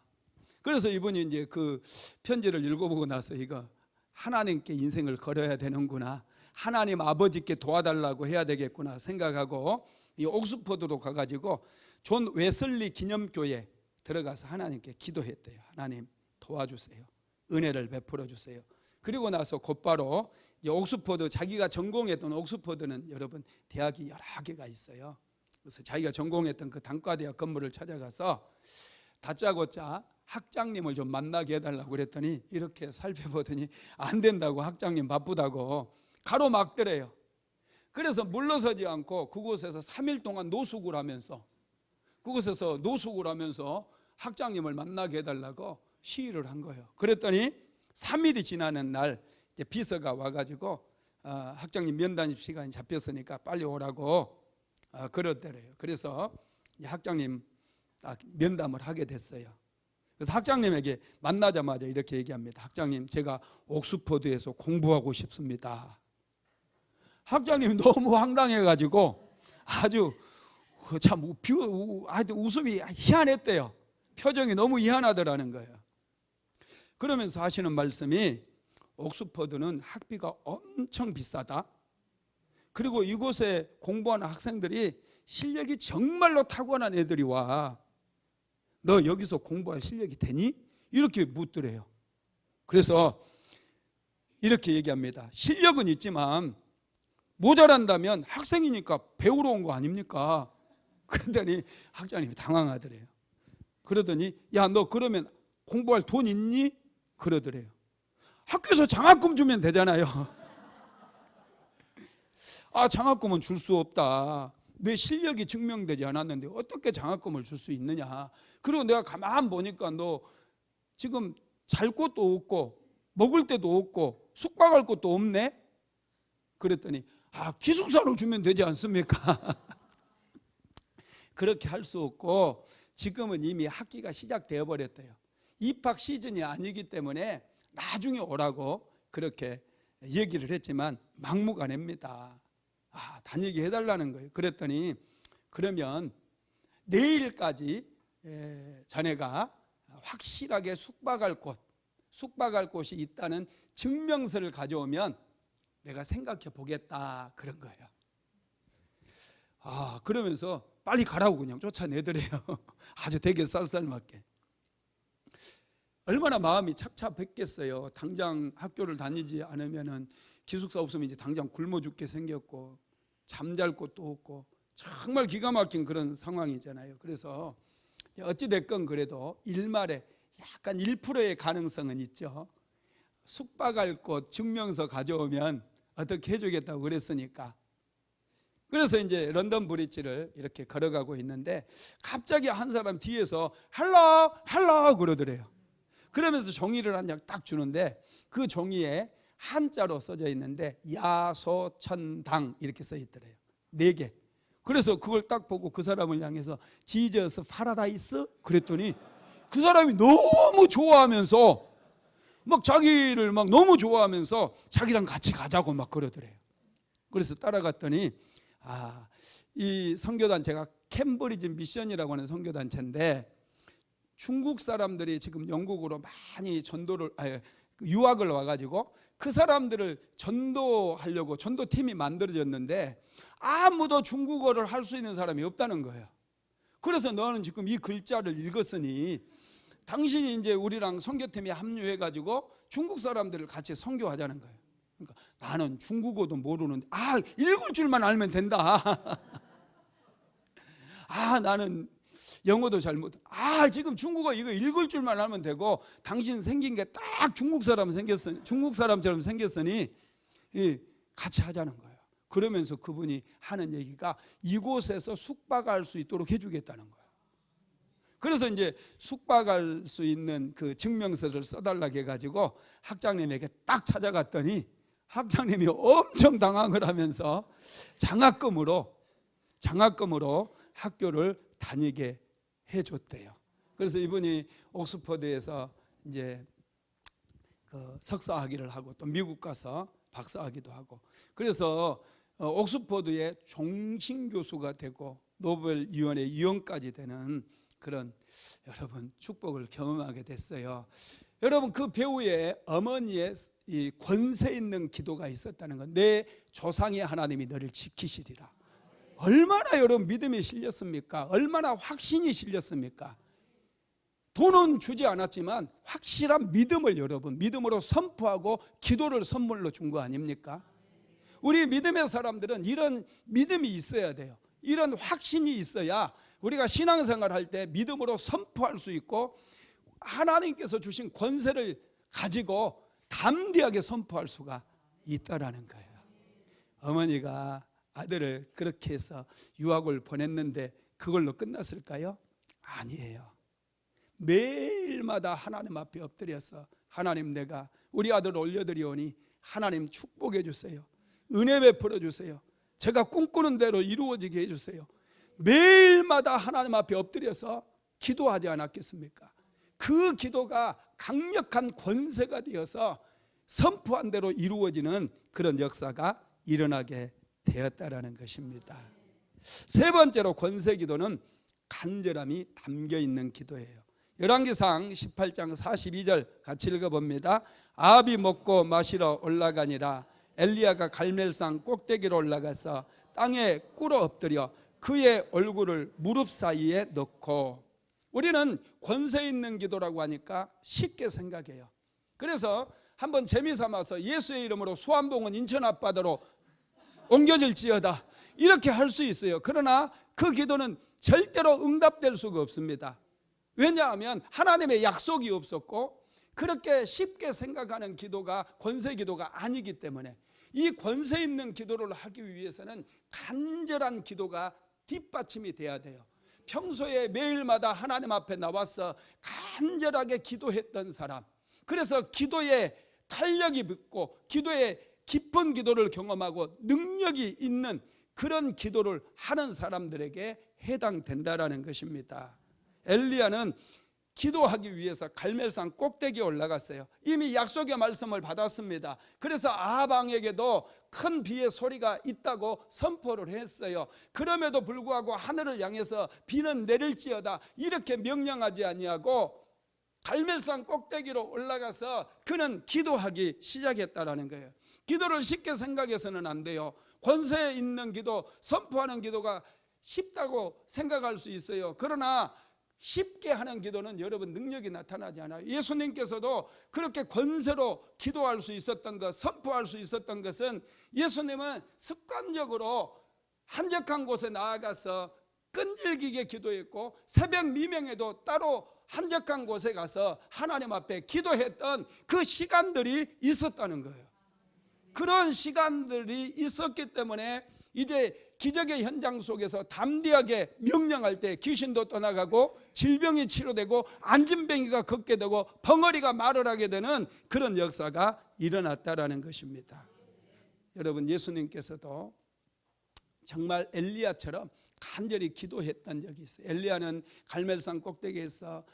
S1: 그래서 이분이 이제 그 편지를 읽어보고 나서 이거 하나님께 인생을 걸어야 되는구나. 하나님 아버지께 도와달라고 해야 되겠구나 생각하고 이 옥스퍼드로 가가지고 존 웨슬리 기념교회 들어가서 하나님께 기도했대요. 하나님 도와주세요. 은혜를 베풀어 주세요. 그리고 나서 곧바로 이제 옥스퍼드 자기가 전공했던 옥스퍼드는 여러분 대학이 여러 개가 있어요. 그래서 자기가 전공했던 그 단과대학 건물을 찾아가서 다짜고짜 학장님을 좀 만나게 해달라고 그랬더니 이렇게 살펴보더니 안 된다고 학장님 바쁘다고 가로막더래요. 그래서 물러서지 않고 그곳에서 3일 동안 노숙을 하면서 그곳에서 노숙을 하면서 학장님을 만나게 해달라고 시위를 한 거예요. 그랬더니 3일이 지나는 날 이제 비서가 와가지고 학장님 면담 시간이 잡혔으니까 빨리 오라고 그러더래요. 그래서 학장님 딱 면담을 하게 됐어요. 그래서 학장님에게 만나자마자 이렇게 얘기합니다. 학장님, 제가 옥스퍼드에서 공부하고 싶습니다. 학장님이 너무 황당해가지고 아주 참 웃음이 희한했대요. 표정이 너무 희한하더라는 거예요. 그러면서 하시는 말씀이 옥스퍼드는 학비가 엄청 비싸다. 그리고 이곳에 공부하는 학생들이 실력이 정말로 타고난 애들이 와. 너 여기서 공부할 실력이 되니? 이렇게 묻더래요. 그래서 이렇게 얘기합니다. 실력은 있지만 모자란다면 학생이니까 배우러 온 거 아닙니까? 그러더니 학장님이 당황하더래요. 그러더니 야, 너 그러면 공부할 돈 있니? 그러더래요. 학교에서 장학금 주면 되잖아요. 장학금은 줄 수 없다. 내 실력이 증명되지 않았는데 어떻게 장학금을 줄 수 있느냐. 그리고 내가 가만 보니까 너 지금 잘 곳도 없고 먹을 데도 없고 숙박할 곳도 없네. 그랬더니 기숙사로 주면 되지 않습니까? 그렇게 할 수 없고 지금은 이미 학기가 시작되어 버렸대요. 입학 시즌이 아니기 때문에 나중에 오라고 그렇게 얘기를 했지만 막무가내입니다. 다니게 해달라는 거예요. 그랬더니 그러면 내일까지 자네가 확실하게 숙박할 곳이 있다는 증명서를 가져오면 내가 생각해 보겠다 그런 거예요. 그러면서 빨리 가라고 그냥 쫓아내더래요. 아주 되게 쌀쌀맞게. 얼마나 마음이 착잡했겠어요. 당장 학교를 다니지 않으면은 기숙사 없으면 이제 당장 굶어 죽게 생겼고 잠잘 곳도 없고 정말 기가 막힌 그런 상황이잖아요. 그래서 어찌됐건 그래도 일말에 약간 1%의 가능성은 있죠. 숙박할 곳 증명서 가져오면 어떻게 해주겠다고 그랬으니까. 그래서 이제 런던 브릿지를 이렇게 걸어가고 있는데 갑자기 한 사람 뒤에서 헬로 그러더래요. 그러면서 종이를 한 장 딱 주는데 그 종이에 한자로 써져 있는데 야소천당 이렇게 써 있더래요. 4개. 그래서 그걸 딱 보고 그 사람을 향해서 지저스 파라다이스 그랬더니 그 사람이 너무 좋아하면서 막 자기를 막 너무 좋아하면서 자기랑 같이 가자고 막 그러더래요. 그래서 따라갔더니 이 선교단체가 캠브리지 미션이라고 하는 선교단체인데 중국 사람들이 지금 영국으로 많이 유학을 와가지고 그 사람들을 전도하려고 전도팀이 만들어졌는데 아무도 중국어를 할 수 있는 사람이 없다는 거예요. 그래서 너는 지금 이 글자를 읽었으니 당신이 이제 우리랑 선교팀에 합류해가지고 중국 사람들을 같이 선교하자는 거예요. 그러니까 나는 중국어도 모르는데 읽을 줄만 알면 된다. 나는 영어도 잘 못. 지금 중국어 이거 읽을 줄만 알면 되고 당신 생긴 게 딱 중국 사람처럼 생겼으니 같이 하자는 거예요. 그러면서 그분이 하는 얘기가 이곳에서 숙박할 수 있도록 해주겠다는 거예요. 그래서 이제 숙박할 수 있는 그 증명서를 써달라고 해가지고 학장님에게 딱 찾아갔더니 학장님이 엄청 당황을 하면서 장학금으로 학교를 다니게 해줬대요. 그래서 이분이 옥스퍼드에서 이제 그 석사학위를 하고 또 미국 가서 박사학위도 하고 그래서 옥스퍼드의 종신 교수가 되고 노벨위원회 위원까지 되는 그런 여러분 축복을 경험하게 됐어요. 여러분 그 배우의 어머니의 이 권세 있는 기도가 있었다는 건 내 조상의 하나님이 너를 지키시리라. 얼마나 여러분 믿음이 실렸습니까? 얼마나 확신이 실렸습니까? 돈은 주지 않았지만 확실한 믿음을 여러분 믿음으로 선포하고 기도를 선물로 준 거 아닙니까? 우리 믿음의 사람들은 이런 믿음이 있어야 돼요. 이런 확신이 있어야 우리가 신앙생활 할 때 믿음으로 선포할 수 있고 하나님께서 주신 권세를 가지고 담대하게 선포할 수가 있다라는 거예요. 어머니가 아들을 그렇게 해서 유학을 보냈는데 그걸로 끝났을까요? 아니에요. 매일마다 하나님 앞에 엎드려서 하나님 내가 우리 아들을 올려드리오니 하나님 축복해 주세요. 은혜 베풀어 주세요. 제가 꿈꾸는 대로 이루어지게 해주세요. 매일마다 하나님 앞에 엎드려서 기도하지 않았겠습니까? 그 기도가 강력한 권세가 되어서 선포한 대로 이루어지는 그런 역사가 일어나게 되었다라는 것입니다. 세 번째로 권세 기도는 간절함이 담겨 있는 기도예요. 열왕기상 18장 42절 같이 읽어봅니다. 아합이 먹고 마시러 올라가니라. 엘리야가 갈멜산 꼭대기로 올라가서 땅에 꿇어 엎드려 그의 얼굴을 무릎 사이에 넣고. 우리는 권세 있는 기도라고 하니까 쉽게 생각해요. 그래서 한번 재미삼아서 예수의 이름으로 수완봉은 인천 앞바다로 옮겨질지어다 이렇게 할 수 있어요. 그러나 그 기도는 절대로 응답될 수가 없습니다. 왜냐하면 하나님의 약속이 없었고 그렇게 쉽게 생각하는 기도가 권세 기도가 아니기 때문에 이 권세 있는 기도를 하기 위해서는 간절한 기도가 뒷받침이 돼야 돼요. 평소에 매일마다 하나님 앞에 나와서 간절하게 기도했던 사람, 그래서 기도에 탄력이 붙고 기도에 깊은 기도를 경험하고 능력이 있는 그런 기도를 하는 사람들에게 해당된다라는 것입니다. 엘리야는 기도하기 위해서 갈멜산 꼭대기에 올라갔어요. 이미 약속의 말씀을 받았습니다. 그래서 아합 왕에게도 큰 비의 소리가 있다고 선포를 했어요. 그럼에도 불구하고 하늘을 향해서 비는 내릴지어다 이렇게 명령하지 아니하고 갈멜산 꼭대기로 올라가서 그는 기도하기 시작했다라는 거예요. 기도를 쉽게 생각해서는 안 돼요. 권세 있는 기도, 선포하는 기도가 쉽다고 생각할 수 있어요. 그러나 쉽게 하는 기도는 여러분 능력이 나타나지 않아요. 예수님께서도 그렇게 권세로 기도할 수 있었던 것, 선포할 수 있었던 것은 예수님은 습관적으로 한적한 곳에 나아가서 끈질기게 기도했고 새벽 미명에도 따로 한적한 곳에 가서 하나님 앞에 기도했던 그 시간들이 있었다는 거예요. 그런 시간들이 있었기 때문에 이제 기적의 현장 속에서 담대하게 명령할 때 귀신도 떠나가고 질병이 치료되고 안진뱅이가 걷게 되고 벙어리가 말을 하게 되는 그런 역사가 일어났다라는 것입니다. 여러분, 예수님께서도 정말 엘리야처럼 간절히 기도했던 적이 있어요. 엘리야는 갈멜산 꼭대기에서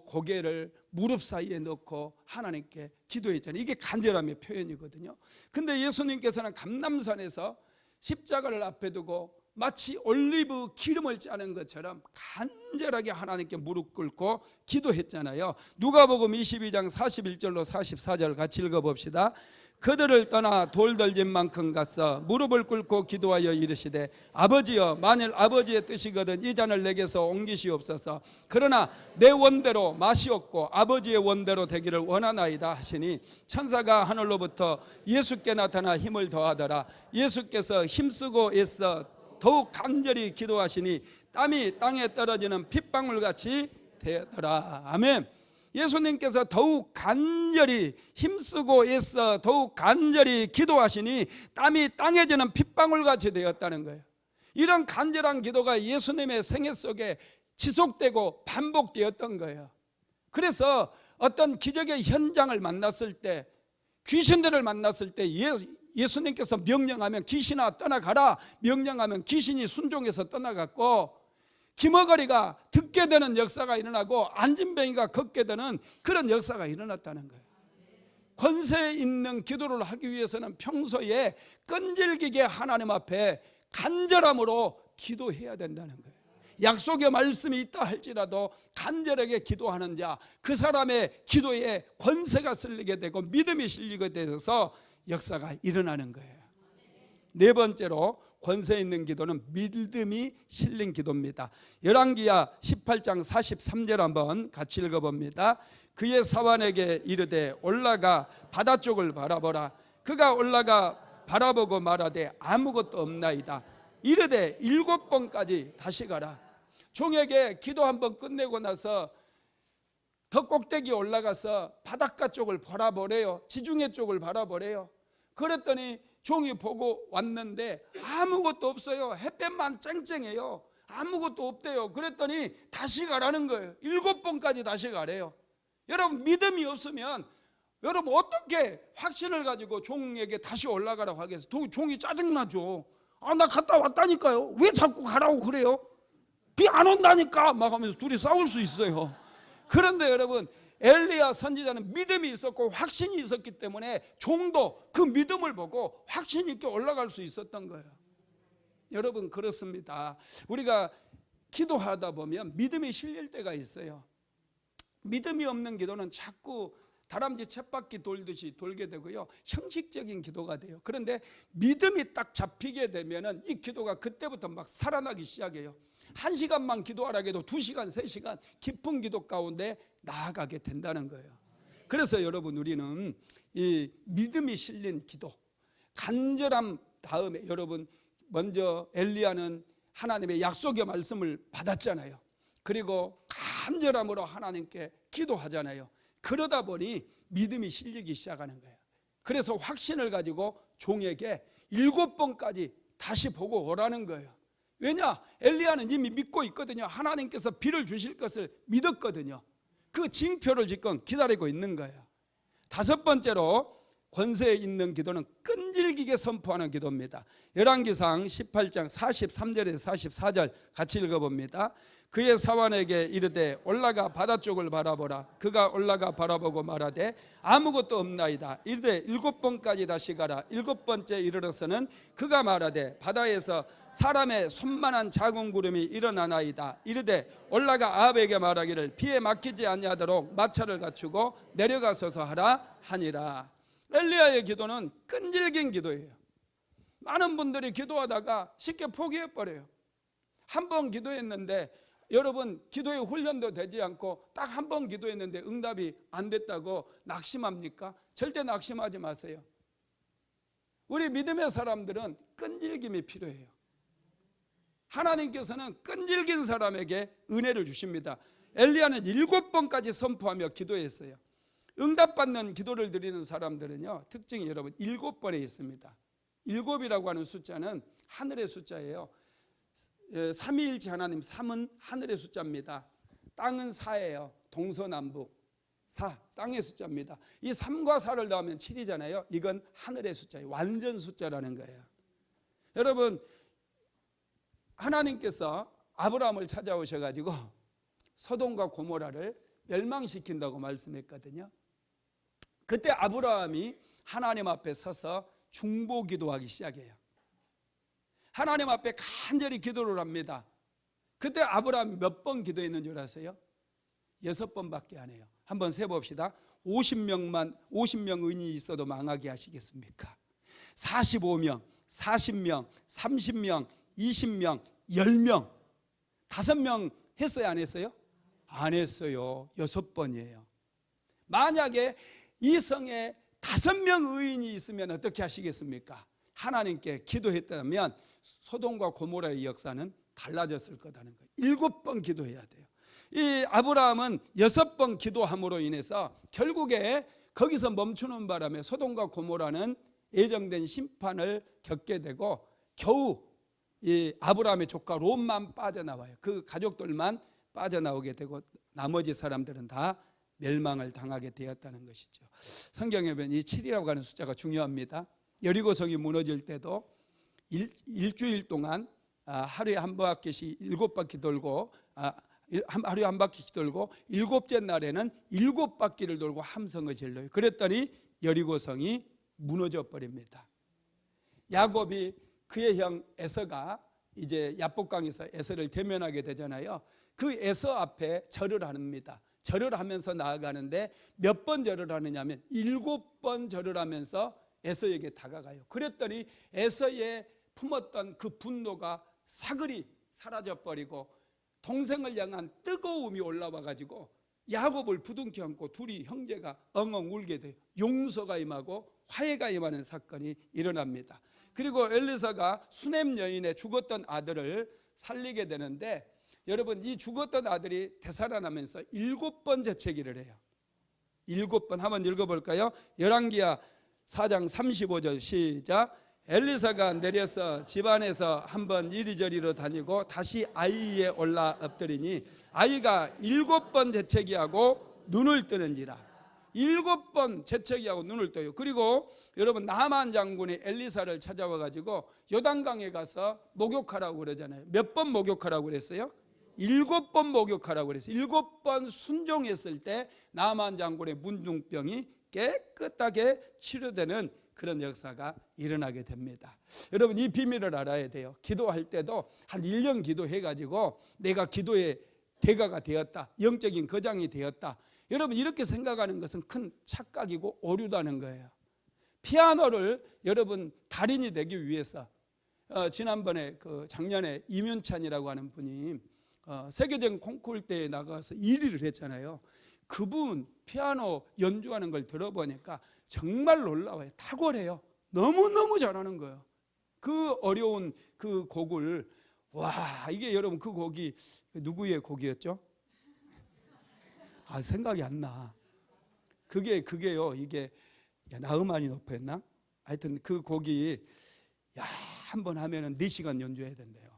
S1: 고개를 무릎 사이에 넣고 하나님께 기도했잖아요. 이게 간절함의 표현이거든요. 근데 예수님께서는 감람산에서 십자가를 앞에 두고 마치 올리브 기름을 짜는 것처럼 간절하게 하나님께 무릎 꿇고 기도했잖아요. 누가복음 22장 41절로 44절 같이 읽어봅시다. 그들을 떠나 돌들진 만큼 갔어 무릎을 꿇고 기도하여 이르시되 아버지여, 만일 아버지의 뜻이거든 이 잔을 내게서 옮기시옵소서. 그러나 내 원대로 마시옵고 아버지의 원대로 되기를 원하나이다 하시니 천사가 하늘로부터 예수께 나타나 힘을 더하더라. 예수께서 힘쓰고 애써 더욱 간절히 기도하시니 땀이 땅에 떨어지는 핏방울같이 되었더라. 아멘. 예수님께서 더욱 간절히 힘쓰고 애써 더욱 간절히 기도하시니 땀이 땅에 지는 핏방울같이 되었다는 거예요. 이런 간절한 기도가 예수님의 생애 속에 지속되고 반복되었던 거예요. 그래서 어떤 기적의 현장을 만났을 때, 귀신들을 만났을 때 예수님께서 명령하면 귀신아 떠나가라, 명령하면 귀신이 순종해서 떠나갔고, 기머거리가 듣게 되는 역사가 일어나고 안진뱅이가 걷게 되는 그런 역사가 일어났다는 거예요. 권세 있는 기도를 하기 위해서는 평소에 끈질기게 하나님 앞에 간절함으로 기도해야 된다는 거예요. 약속의 말씀이 있다 할지라도 간절하게 기도하는 자, 그 사람의 기도에 권세가 실리게 되고 믿음이 실리게 되어서 역사가 일어나는 거예요. 네 번째로 권세 있는 기도는 믿음이 실린 기도입니다. 열왕기야 18장 43절 한번 같이 읽어봅니다. 그의 사환에게 이르되 올라가 바다 쪽을 바라보라. 그가 올라가 바라보고 말하되 아무것도 없나이다. 이르되 7번까지 다시 가라. 종에게 기도 한번 끝내고 나서 더 꼭대기 올라가서 바닷가 쪽을 바라보래요. 지중해 쪽을 바라보래요. 그랬더니 종이 보고 왔는데 아무것도 없어요. 햇볕만 쨍쨍해요. 아무것도 없대요. 그랬더니 다시 가라는 거예요. 7번까지 다시 가래요. 여러분, 믿음이 없으면 여러분 어떻게 확신을 가지고 종에게 다시 올라가라고 하겠어요? 종이 짜증나죠. 나 갔다 왔다니까요. 왜 자꾸 가라고 그래요? 비 안 온다니까 막 하면서 둘이 싸울 수 있어요. 그런데 여러분, 엘리야 선지자는 믿음이 있었고 확신이 있었기 때문에 종도 그 믿음을 보고 확신 있게 올라갈 수 있었던 거예요. 여러분, 그렇습니다. 우리가 기도하다 보면 믿음이 실릴 때가 있어요. 믿음이 없는 기도는 자꾸 다람쥐 쳇바퀴 돌듯이 돌게 되고요, 형식적인 기도가 돼요. 그런데 믿음이 딱 잡히게 되면 이 기도가 그때부터 막 살아나기 시작해요. 1시간만 기도하라고 해도 2시간, 3시간 깊은 기도 가운데 나아가게 된다는 거예요. 그래서 여러분, 우리는 이 믿음이 실린 기도, 간절함 다음에, 여러분 먼저 엘리야는 하나님의 약속의 말씀을 받았잖아요. 그리고 간절함으로 하나님께 기도하잖아요. 그러다 보니 믿음이 실리기 시작하는 거예요. 그래서 확신을 가지고 종에게 7번까지 다시 보고 오라는 거예요. 왜냐? 엘리야는 이미 믿고 있거든요. 하나님께서 비를 주실 것을 믿었거든요. 그 징표를 지금 기다리고 있는 거예요. 5번째로 권세 있는 기도는 끈질기게 선포하는 기도입니다. 열왕기상 18장 43절에서 44절 같이 읽어봅니다. 그의 사환에게 이르되 올라가 바다 쪽을 바라보라. 그가 올라가 바라보고 말하되 아무것도 없나이다. 이르되 7번까지 다시 가라. 7번째 이르러서는 그가 말하되 바다에서 사람의 손만한 작은 구름이 일어나나이다. 이르되 올라가 아합에게 말하기를 비에 막히지 아니하도록 마차를 갖추고 내려가서서 하라 하니라. 엘리야의 기도는 끈질긴 기도예요. 많은 분들이 기도하다가 쉽게 포기해버려요. 한 번 기도했는데, 여러분 기도의 훈련도 되지 않고 딱 한 번 기도했는데 응답이 안 됐다고 낙심합니까? 절대 낙심하지 마세요. 우리 믿음의 사람들은 끈질김이 필요해요. 하나님께서는 끈질긴 사람에게 은혜를 주십니다. 엘리야는 7번까지 선포하며 기도했어요. 응답받는 기도를 드리는 사람들은요, 특징이 여러분 7번에 있습니다. 7이라고 하는 숫자는 하늘의 숫자예요. 삼위일체 하나님, 3은 하늘의 숫자입니다. 땅은 4예요. 동서남북 4, 땅의 숫자입니다. 이 3과 4를 더하면 7이잖아요. 이건 하늘의 숫자예요. 완전 숫자라는 거예요. 여러분, 하나님께서 아브라함을 찾아오셔가지고 소돔과 고모라를 멸망시킨다고 말씀했거든요. 그때 아브라함이 하나님 앞에 서서 중보기도하기 시작해요. 하나님 앞에 간절히 기도를 합니다. 그때 아브라함이 몇 번 기도했는 줄 아세요? 6번밖에 안 해요. 한번 세봅시다. 50명 의인이 있어도 망하게 하시겠습니까? 45명, 40명, 30명, 20명, 10명, 5명 했어요? 안 했어요? 안 했어요. 6번이에요. 만약에 이 성에 5명 의인이 있으면 어떻게 하시겠습니까? 하나님께 기도했다면 소돔과 고모라의 역사는 달라졌을 거라는 거예요. 7번 기도해야 돼요. 이 아브라함은 6번 기도함으로 인해서 결국에 거기서 멈추는 바람에 소돔과 고모라는 예정된 심판을 겪게 되고 겨우 이 아브라함의 조카 롯만 빠져나와요. 그 가족들만 빠져나오게 되고 나머지 사람들은 다 멸망을 당하게 되었다는 것이죠. 성경에 보면 이 7이라고 하는 숫자가 중요합니다. 여리고성이 무너질 때도 일주일 동안 하루에 한 바퀴씩 7바퀴 돌고 하루에 한 바퀴씩 돌고 7째 날에는 7바퀴를 돌고 함성을 질러요. 그랬더니 여리고성이 무너져 버립니다. 야곱이 그의 형 에서가 이제 야복강에서 에서를 대면하게 되잖아요. 그 에서 앞에 절을 합니다. 절을 하면서 나아가는데 몇 번 절을 하느냐면 7번 절을 하면서 에서에게 다가가요. 그랬더니 에서의 품었던 그 분노가 사그리 사라져버리고 동생을 향한 뜨거움이 올라와 가지고 야곱을 부둥켜 안고 둘이 형제가 엉엉 울게 돼요. 용서가 임하고 화해가 임하는 사건이 일어납니다. 그리고 엘리사가 수넴 여인의 죽었던 아들을 살리게 되는데 여러분, 이 죽었던 아들이 되살아나면서 7번 재채기를 해요. 7번 한번 읽어볼까요? 열왕기하 4장 35절 시작. 엘리사가 내려서 집안에서 한번 이리저리로 다니고 다시 아이 위에 올라 엎드리니 아이가 7번 재채기하고 눈을 뜨는지라. 7번 재채기하고 눈을 떠요. 그리고 여러분, 나만 장군이 엘리사를 찾아와 가지고 요단강에 가서 목욕하라고 그러잖아요. 몇 번 목욕하라고 그랬어요? 7번 목욕하라고 그랬어요. 7번 순종했을 때 나만 장군의 문둥병이 깨끗하게 치료되는 그런 역사가 일어나게 됩니다. 여러분, 이 비밀을 알아야 돼요. 기도할 때도 한 1년 기도해가지고 내가 기도의 대가가 되었다, 영적인 거장이 되었다, 여러분 이렇게 생각하는 것은 큰 착각이고 오류다는 거예요. 피아노를 여러분 달인이 되기 위해서 지난번에 작년에 이문찬이라고 하는 분이 세계적인 콩쿠르 대회에 나가서 1위를 했잖아요. 그분 피아노 연주하는 걸 들어보니까 정말 놀라워요. 탁월해요. 너무너무 잘하는 거예요. 그 어려운 그 곡을, 와, 이게 여러분 그 곡이 누구의 곡이었죠? 생각이 안 나. 그게요, 이게 나흐만이 높였나? 하여튼 그 곡이 한번 하면은 4시간 연주해야 된대요.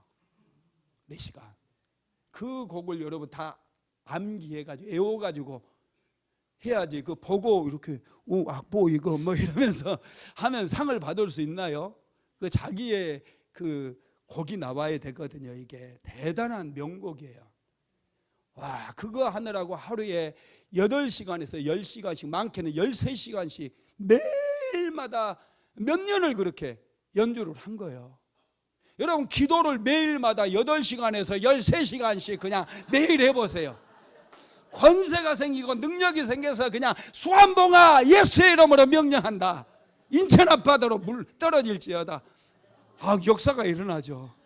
S1: 4시간. 그 곡을 여러분 다 암기해가지고 외워가지고 해야지. 그 보고 이렇게 악보 이거 뭐 이러면서 하면 상을 받을 수 있나요? 그 자기의 그 곡이 나와야 되거든요. 이게 대단한 명곡이에요. 와, 그거 하느라고 하루에 8시간에서 10시간씩, 많게는 13시간씩 매일마다 몇 년을 그렇게 연주를 한 거예요. 여러분, 기도를 매일마다 8시간에서 13시간씩 그냥 매일 해보세요. 권세가 생기고 능력이 생겨서 그냥 수완봉아 예수의 이름으로 명령한다. 인천 앞바다로 물 떨어질지어다. 역사가 일어나죠.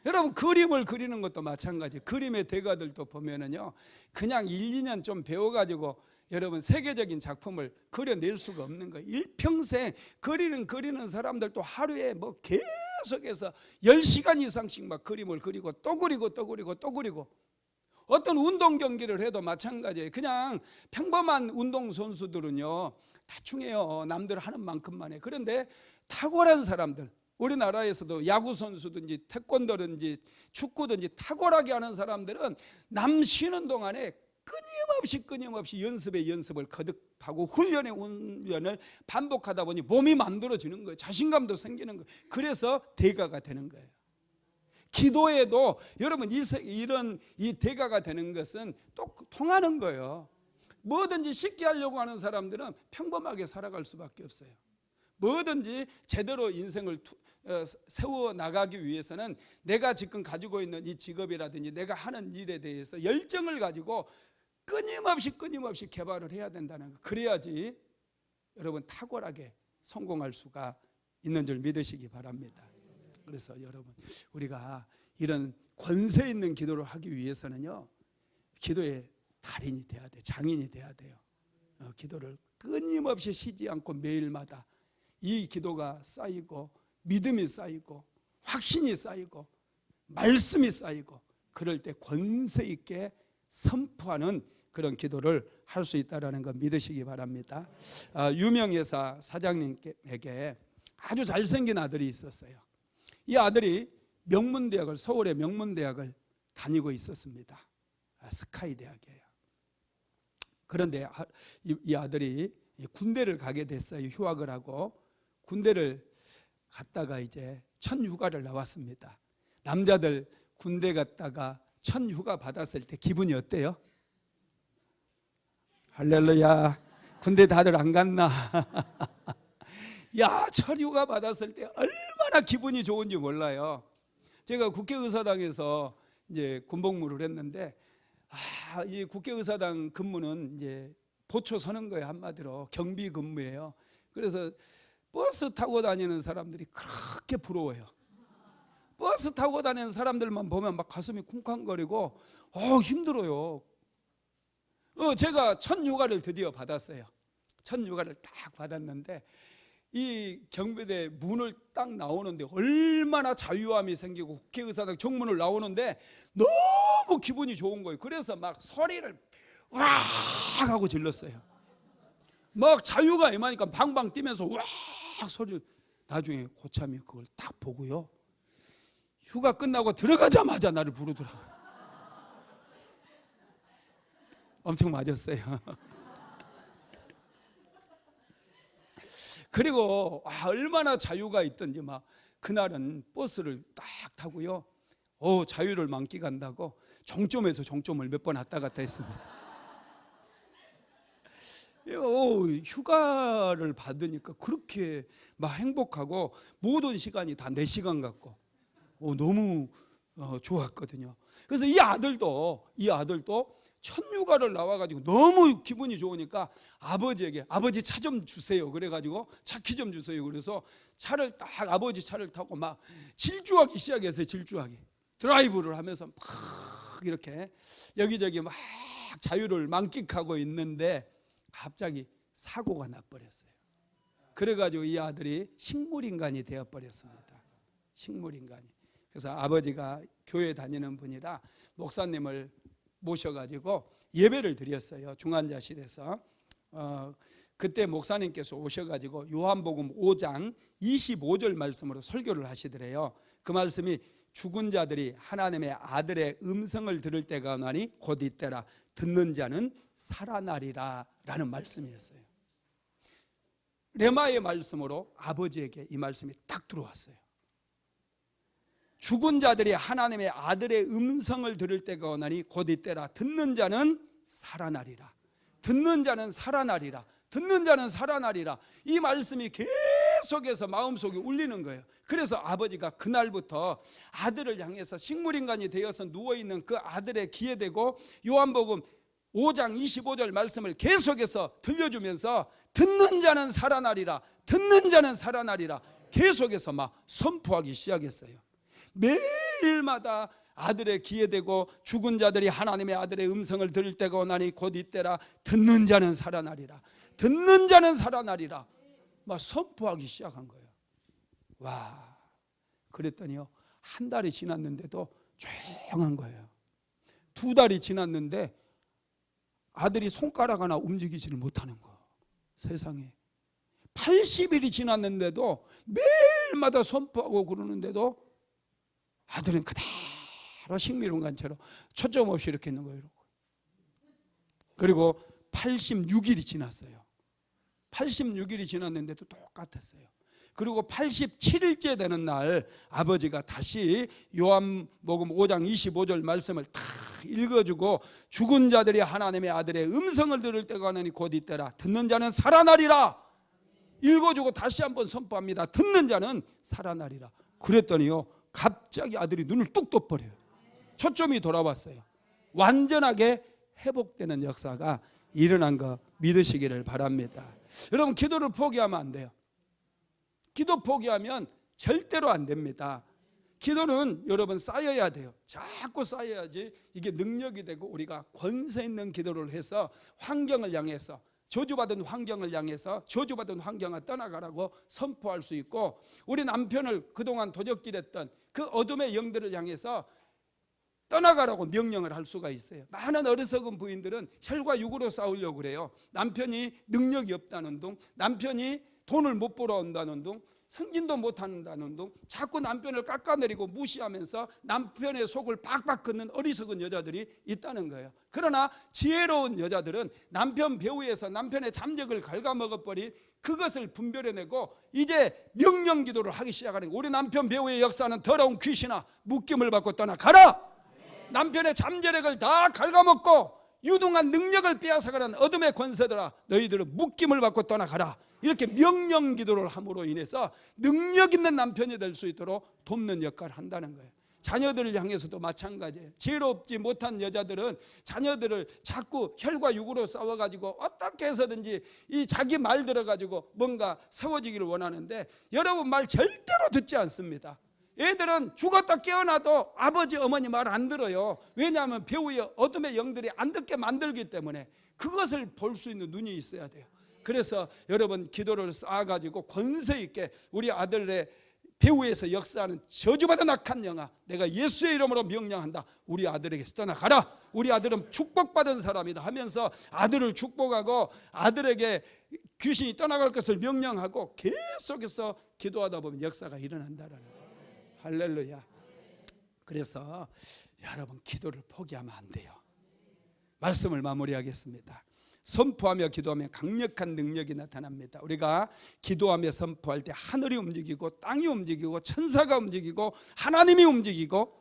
S1: 여러분, 그림을 그리는 것도 마찬가지. 그림의 대가들도 보면은요, 그냥 1, 2년 좀 배워가지고 여러분 세계적인 작품을 그려낼 수가 없는 거예요. 일평생 그리는 사람들도 하루에 뭐 계속해서 10시간 이상씩 막 그림을 그리고 또 그리고 또 그리고 또 그리고, 어떤 운동 경기를 해도 마찬가지예요. 그냥 평범한 운동 선수들은요 대충 해요. 남들 하는 만큼만 해. 그런데 탁월한 사람들, 우리나라에서도 야구 선수든지 태권도든지 축구든지 탁월하게 하는 사람들은 남 쉬는 동안에 끊임없이 연습을 거듭하고 훈련을 반복하다 보니 몸이 만들어지는 거예요. 자신감도 생기는 거예요. 그래서 대가가 되는 거예요. 기도에도 여러분 이런 이 대가가 되는 것은 또 통하는 거예요. 뭐든지 쉽게 하려고 하는 사람들은 평범하게 살아갈 수밖에 없어요. 뭐든지 제대로 인생을 세워 나가기 위해서는 내가 지금 가지고 있는 이 직업이라든지 내가 하는 일에 대해서 열정을 가지고 끊임없이 개발을 해야 된다는 거. 그래야지 여러분 탁월하게 성공할 수가 있는 줄 믿으시기 바랍니다. 그래서 여러분 우리가 이런 권세 있는 기도를 하기 위해서는요 기도의 달인이 돼야 돼, 장인이 돼야 돼요. 기도를 끊임없이 쉬지 않고 매일마다 이 기도가 쌓이고 믿음이 쌓이고 확신이 쌓이고 말씀이 쌓이고 그럴 때 권세 있게 선포하는 그런 기도를 할 수 있다는 걸 믿으시기 바랍니다. 유명회사 사장님에게 아주 잘생긴 아들이 있었어요. 이 아들이 서울의 명문대학을 다니고 있었습니다. 스카이 대학이에요. 그런데 이 아들이 군대를 가게 됐어요. 휴학을 하고 군대를 갔다가 이제 첫 휴가를 나왔습니다. 남자들 군대 갔다가 첫 휴가 받았을 때 기분이 어때요? 할렐루야. 군대 다들 안 갔나? 야, 첫 휴가 받았을 때 얼마나 기분이 좋은지 몰라요. 제가 국회의사당에서 이제 군복무를 했는데, 이 국회의사당 근무는 이제 보초 서는 거예요. 한마디로 경비 근무예요. 그래서 버스 타고 다니는 사람들이 그렇게 부러워요. 버스 타고 다니는 사람들만 보면 막 가슴이 쿵쾅거리고 힘들어요. 제가 첫 휴가를 드디어 받았어요. 첫 휴가를 딱 받았는데 이 경비대 문을 딱 나오는데 얼마나 자유함이 생기고 국회의사당 정문을 나오는데 너무 기분이 좋은 거예요. 그래서 막 소리를 와 하고 질렀어요. 막 자유가 임하니까 방방 뛰면서 와 소리를. 나중에 고참이 그걸 딱 보고요 휴가 끝나고 들어가자마자 나를 부르더라고요. 엄청 맞았어요. 그리고 얼마나 자유가 있던지 막 그날은 버스를 딱 타고요 자유를 만끽한다고 종점에서 종점을 몇 번 왔다 갔다 했습니다. 휴가를 받으니까 그렇게 막 행복하고 모든 시간이 다 4시간 같고 너무 좋았거든요. 그래서 이 아들도 첫 휴가를 나와가지고 너무 기분이 좋으니까 아버지에게 아버지 차 좀 주세요. 그래가지고 차 키 좀 주세요. 그래서 차를 딱 아버지 차를 타고 막 질주하기 시작했어요. 질주하기. 드라이브를 하면서 막 이렇게 여기저기 막 자유를 만끽하고 있는데 갑자기 사고가 나버렸어요. 그래가지고 이 아들이 식물인간이 되어버렸습니다. 식물인간이. 그래서 아버지가 교회 다니는 분이라 목사님을 모셔가지고 예배를 드렸어요. 중환자실에서. 그때 목사님께서 오셔가지고 요한복음 5장 25절 말씀으로 설교를 하시더래요. 그 말씀이 죽은 자들이 하나님의 아들의 음성을 들을 때가 오나니 곧 이때라 듣는 자는 살아나리라 라는 말씀이었어요. 레마의 말씀으로 아버지에게 이 말씀이 딱 들어왔어요. 죽은 자들이 하나님의 아들의 음성을 들을 때가 오나니 곧 이때라 듣는 자는 살아나리라. 듣는 자는 살아나리라. 듣는 자는 살아나리라. 이 말씀이 계속해서 마음속에 울리는 거예요. 그래서 아버지가 그날부터 아들을 향해서 식물인간이 되어서 누워있는 그 아들의 귀에 대고 요한복음 5장 25절 말씀을 계속해서 들려주면서 듣는 자는 살아나리라. 듣는 자는 살아나리라. 계속해서 막 선포하기 시작했어요. 매일마다 아들의 귀에 대고 죽은 자들이 하나님의 아들의 음성을 들을 때가 오나니 곧 이때라 듣는 자는 살아나리라. 듣는 자는 살아나리라. 막 선포하기 시작한 거예요. 와, 그랬더니요, 한 달이 지났는데도 조용한 거예요. 2달이 지났는데 아들이 손가락 하나 움직이지를 못하는 거. 세상에. 80일이 지났는데도 매일마다 선포하고 그러는데도 아들은 그대로 식미로운 관처럼 초점 없이 이렇게 있는 거예요. 그리고 86일이 지났어요. 86일이 지났는데도 똑같았어요. 그리고 87일째 되는 날 아버지가 다시 요한복음 5장 25절 말씀을 다 읽어주고, 죽은 자들이 하나님의 아들의 음성을 들을 때가 오나니 곧 이때라. 듣는 자는 살아나리라. 읽어주고 다시 한번 선포합니다. 듣는 자는 살아나리라. 그랬더니요, 갑자기 아들이 눈을 뚝 떠버려요. 초점이 돌아왔어요. 완전하게 회복되는 역사가 일어난 거 믿으시기를 바랍니다. 여러분, 기도를 포기하면 안 돼요. 기도 포기하면 절대로 안 됩니다. 기도는 여러분 쌓여야 돼요. 자꾸 쌓여야지 이게 능력이 되고, 우리가 권세 있는 기도를 해서 환경을 향해서, 저주받은 환경을 향해서 저주받은 환경을 떠나가라고 선포할 수 있고, 우리 남편을 그동안 도적질했던 그 어둠의 영들을 향해서 떠나가라고 명령을 할 수가 있어요. 많은 어리석은 부인들은 혈과 육으로 싸우려고 그래요. 남편이 능력이 없다는 둥, 남편이 돈을 못 벌어온다는 둥, 승진도 못한다는 둥, 자꾸 남편을 깎아내리고 무시하면서 남편의 속을 박박 긋는 어리석은 여자들이 있다는 거예요. 그러나 지혜로운 여자들은 남편 배후에서 남편의 잠적을 갉아먹어버린 그것을 분별해내고 이제 명령기도를 하기 시작하는 거예요. 우리 남편 배후의 역사는 더러운 귀신아, 묶임을 받고 떠나가라. 남편의 잠재력을 다 갉아먹고 유능한 능력을 빼앗아가는 어둠의 권세들아, 너희들은 묶임을 받고 떠나가라. 이렇게 명령기도를 함으로 인해서 능력 있는 남편이 될 수 있도록 돕는 역할을 한다는 거예요. 자녀들을 향해서도 마찬가지예요. 지혜롭지 못한 여자들은 자녀들을 자꾸 혈과 육으로 싸워가지고 어떻게 해서든지 이 자기 말 들어가지고 뭔가 세워지기를 원하는데, 여러분 말 절대로 듣지 않습니다. 애들은 죽었다 깨어나도 아버지 어머니 말 안 들어요. 왜냐하면 배후의 어둠의 영들이 안 듣게 만들기 때문에. 그것을 볼 수 있는 눈이 있어야 돼요. 그래서 여러분, 기도를 쌓아가지고 권세 있게 우리 아들의 배후에서 역사하는 저주받은 악한 영아, 내가 예수의 이름으로 명령한다. 우리 아들에게서 떠나가라. 우리 아들은 축복받은 사람이다 하면서 아들을 축복하고 아들에게 귀신이 떠나갈 것을 명령하고 계속해서 기도하다 보면 역사가 일어난다라는 거예요. 할렐루야. 그래서 여러분, 기도를 포기하면 안 돼요. 말씀을 마무리하겠습니다. 선포하며 기도하면 강력한 능력이 나타납니다. 우리가 기도하며 선포할 때 하늘이 움직이고 땅이 움직이고 천사가 움직이고 하나님이 움직이고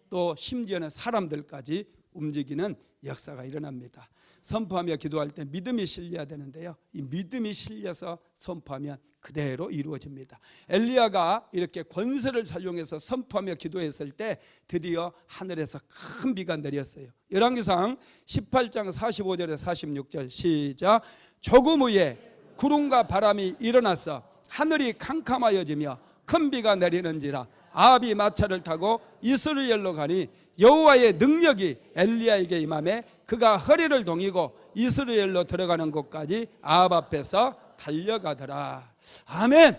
S1: 또 심지어는 사람들까지 움직이는 역사가 일어납니다. 선포하며 기도할 때 믿음이 실려야 되는데요, 이 믿음이 실려서 선포하면 그대로 이루어집니다. 엘리야가 이렇게 권세를 사용해서 선포하며 기도했을 때 드디어 하늘에서 큰 비가 내렸어요. 열왕기상 18장 45절에 46절 시작. 조금 후에 구름과 바람이 일어나서 하늘이 캄캄하여지며 큰 비가 내리는지라 아합이 마차를 타고 이스라엘로 가니 여호와의 능력이 엘리야에게 임하매 그가 허리를 동이고 이스라엘로 들어가는 곳까지 아합 앞에서 달려가더라. 아멘.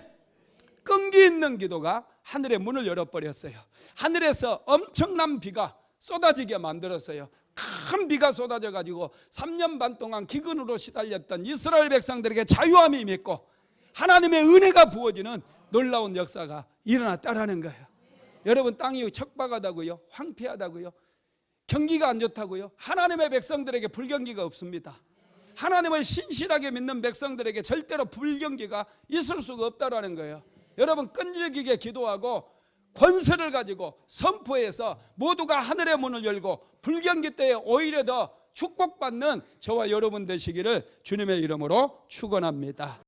S1: 끈기 있는 기도가 하늘의 문을 열어버렸어요. 하늘에서 엄청난 비가 쏟아지게 만들었어요. 큰 비가 쏟아져 가지고 3년 반 동안 기근으로 시달렸던 이스라엘 백성들에게 자유함이 임했고 하나님의 은혜가 부어지는 놀라운 역사가 일어났다라는 거예요. 여러분, 땅이 척박하다고요? 황폐하다고요? 경기가 안 좋다고요? 하나님의 백성들에게 불경기가 없습니다. 하나님을 신실하게 믿는 백성들에게 절대로 불경기가 있을 수가 없다라는 거예요. 여러분, 끈질기게 기도하고 권세를 가지고 선포해서 모두가 하늘의 문을 열고 불경기 때에 오히려 더 축복받는 저와 여러분 되시기를 주님의 이름으로 축원합니다.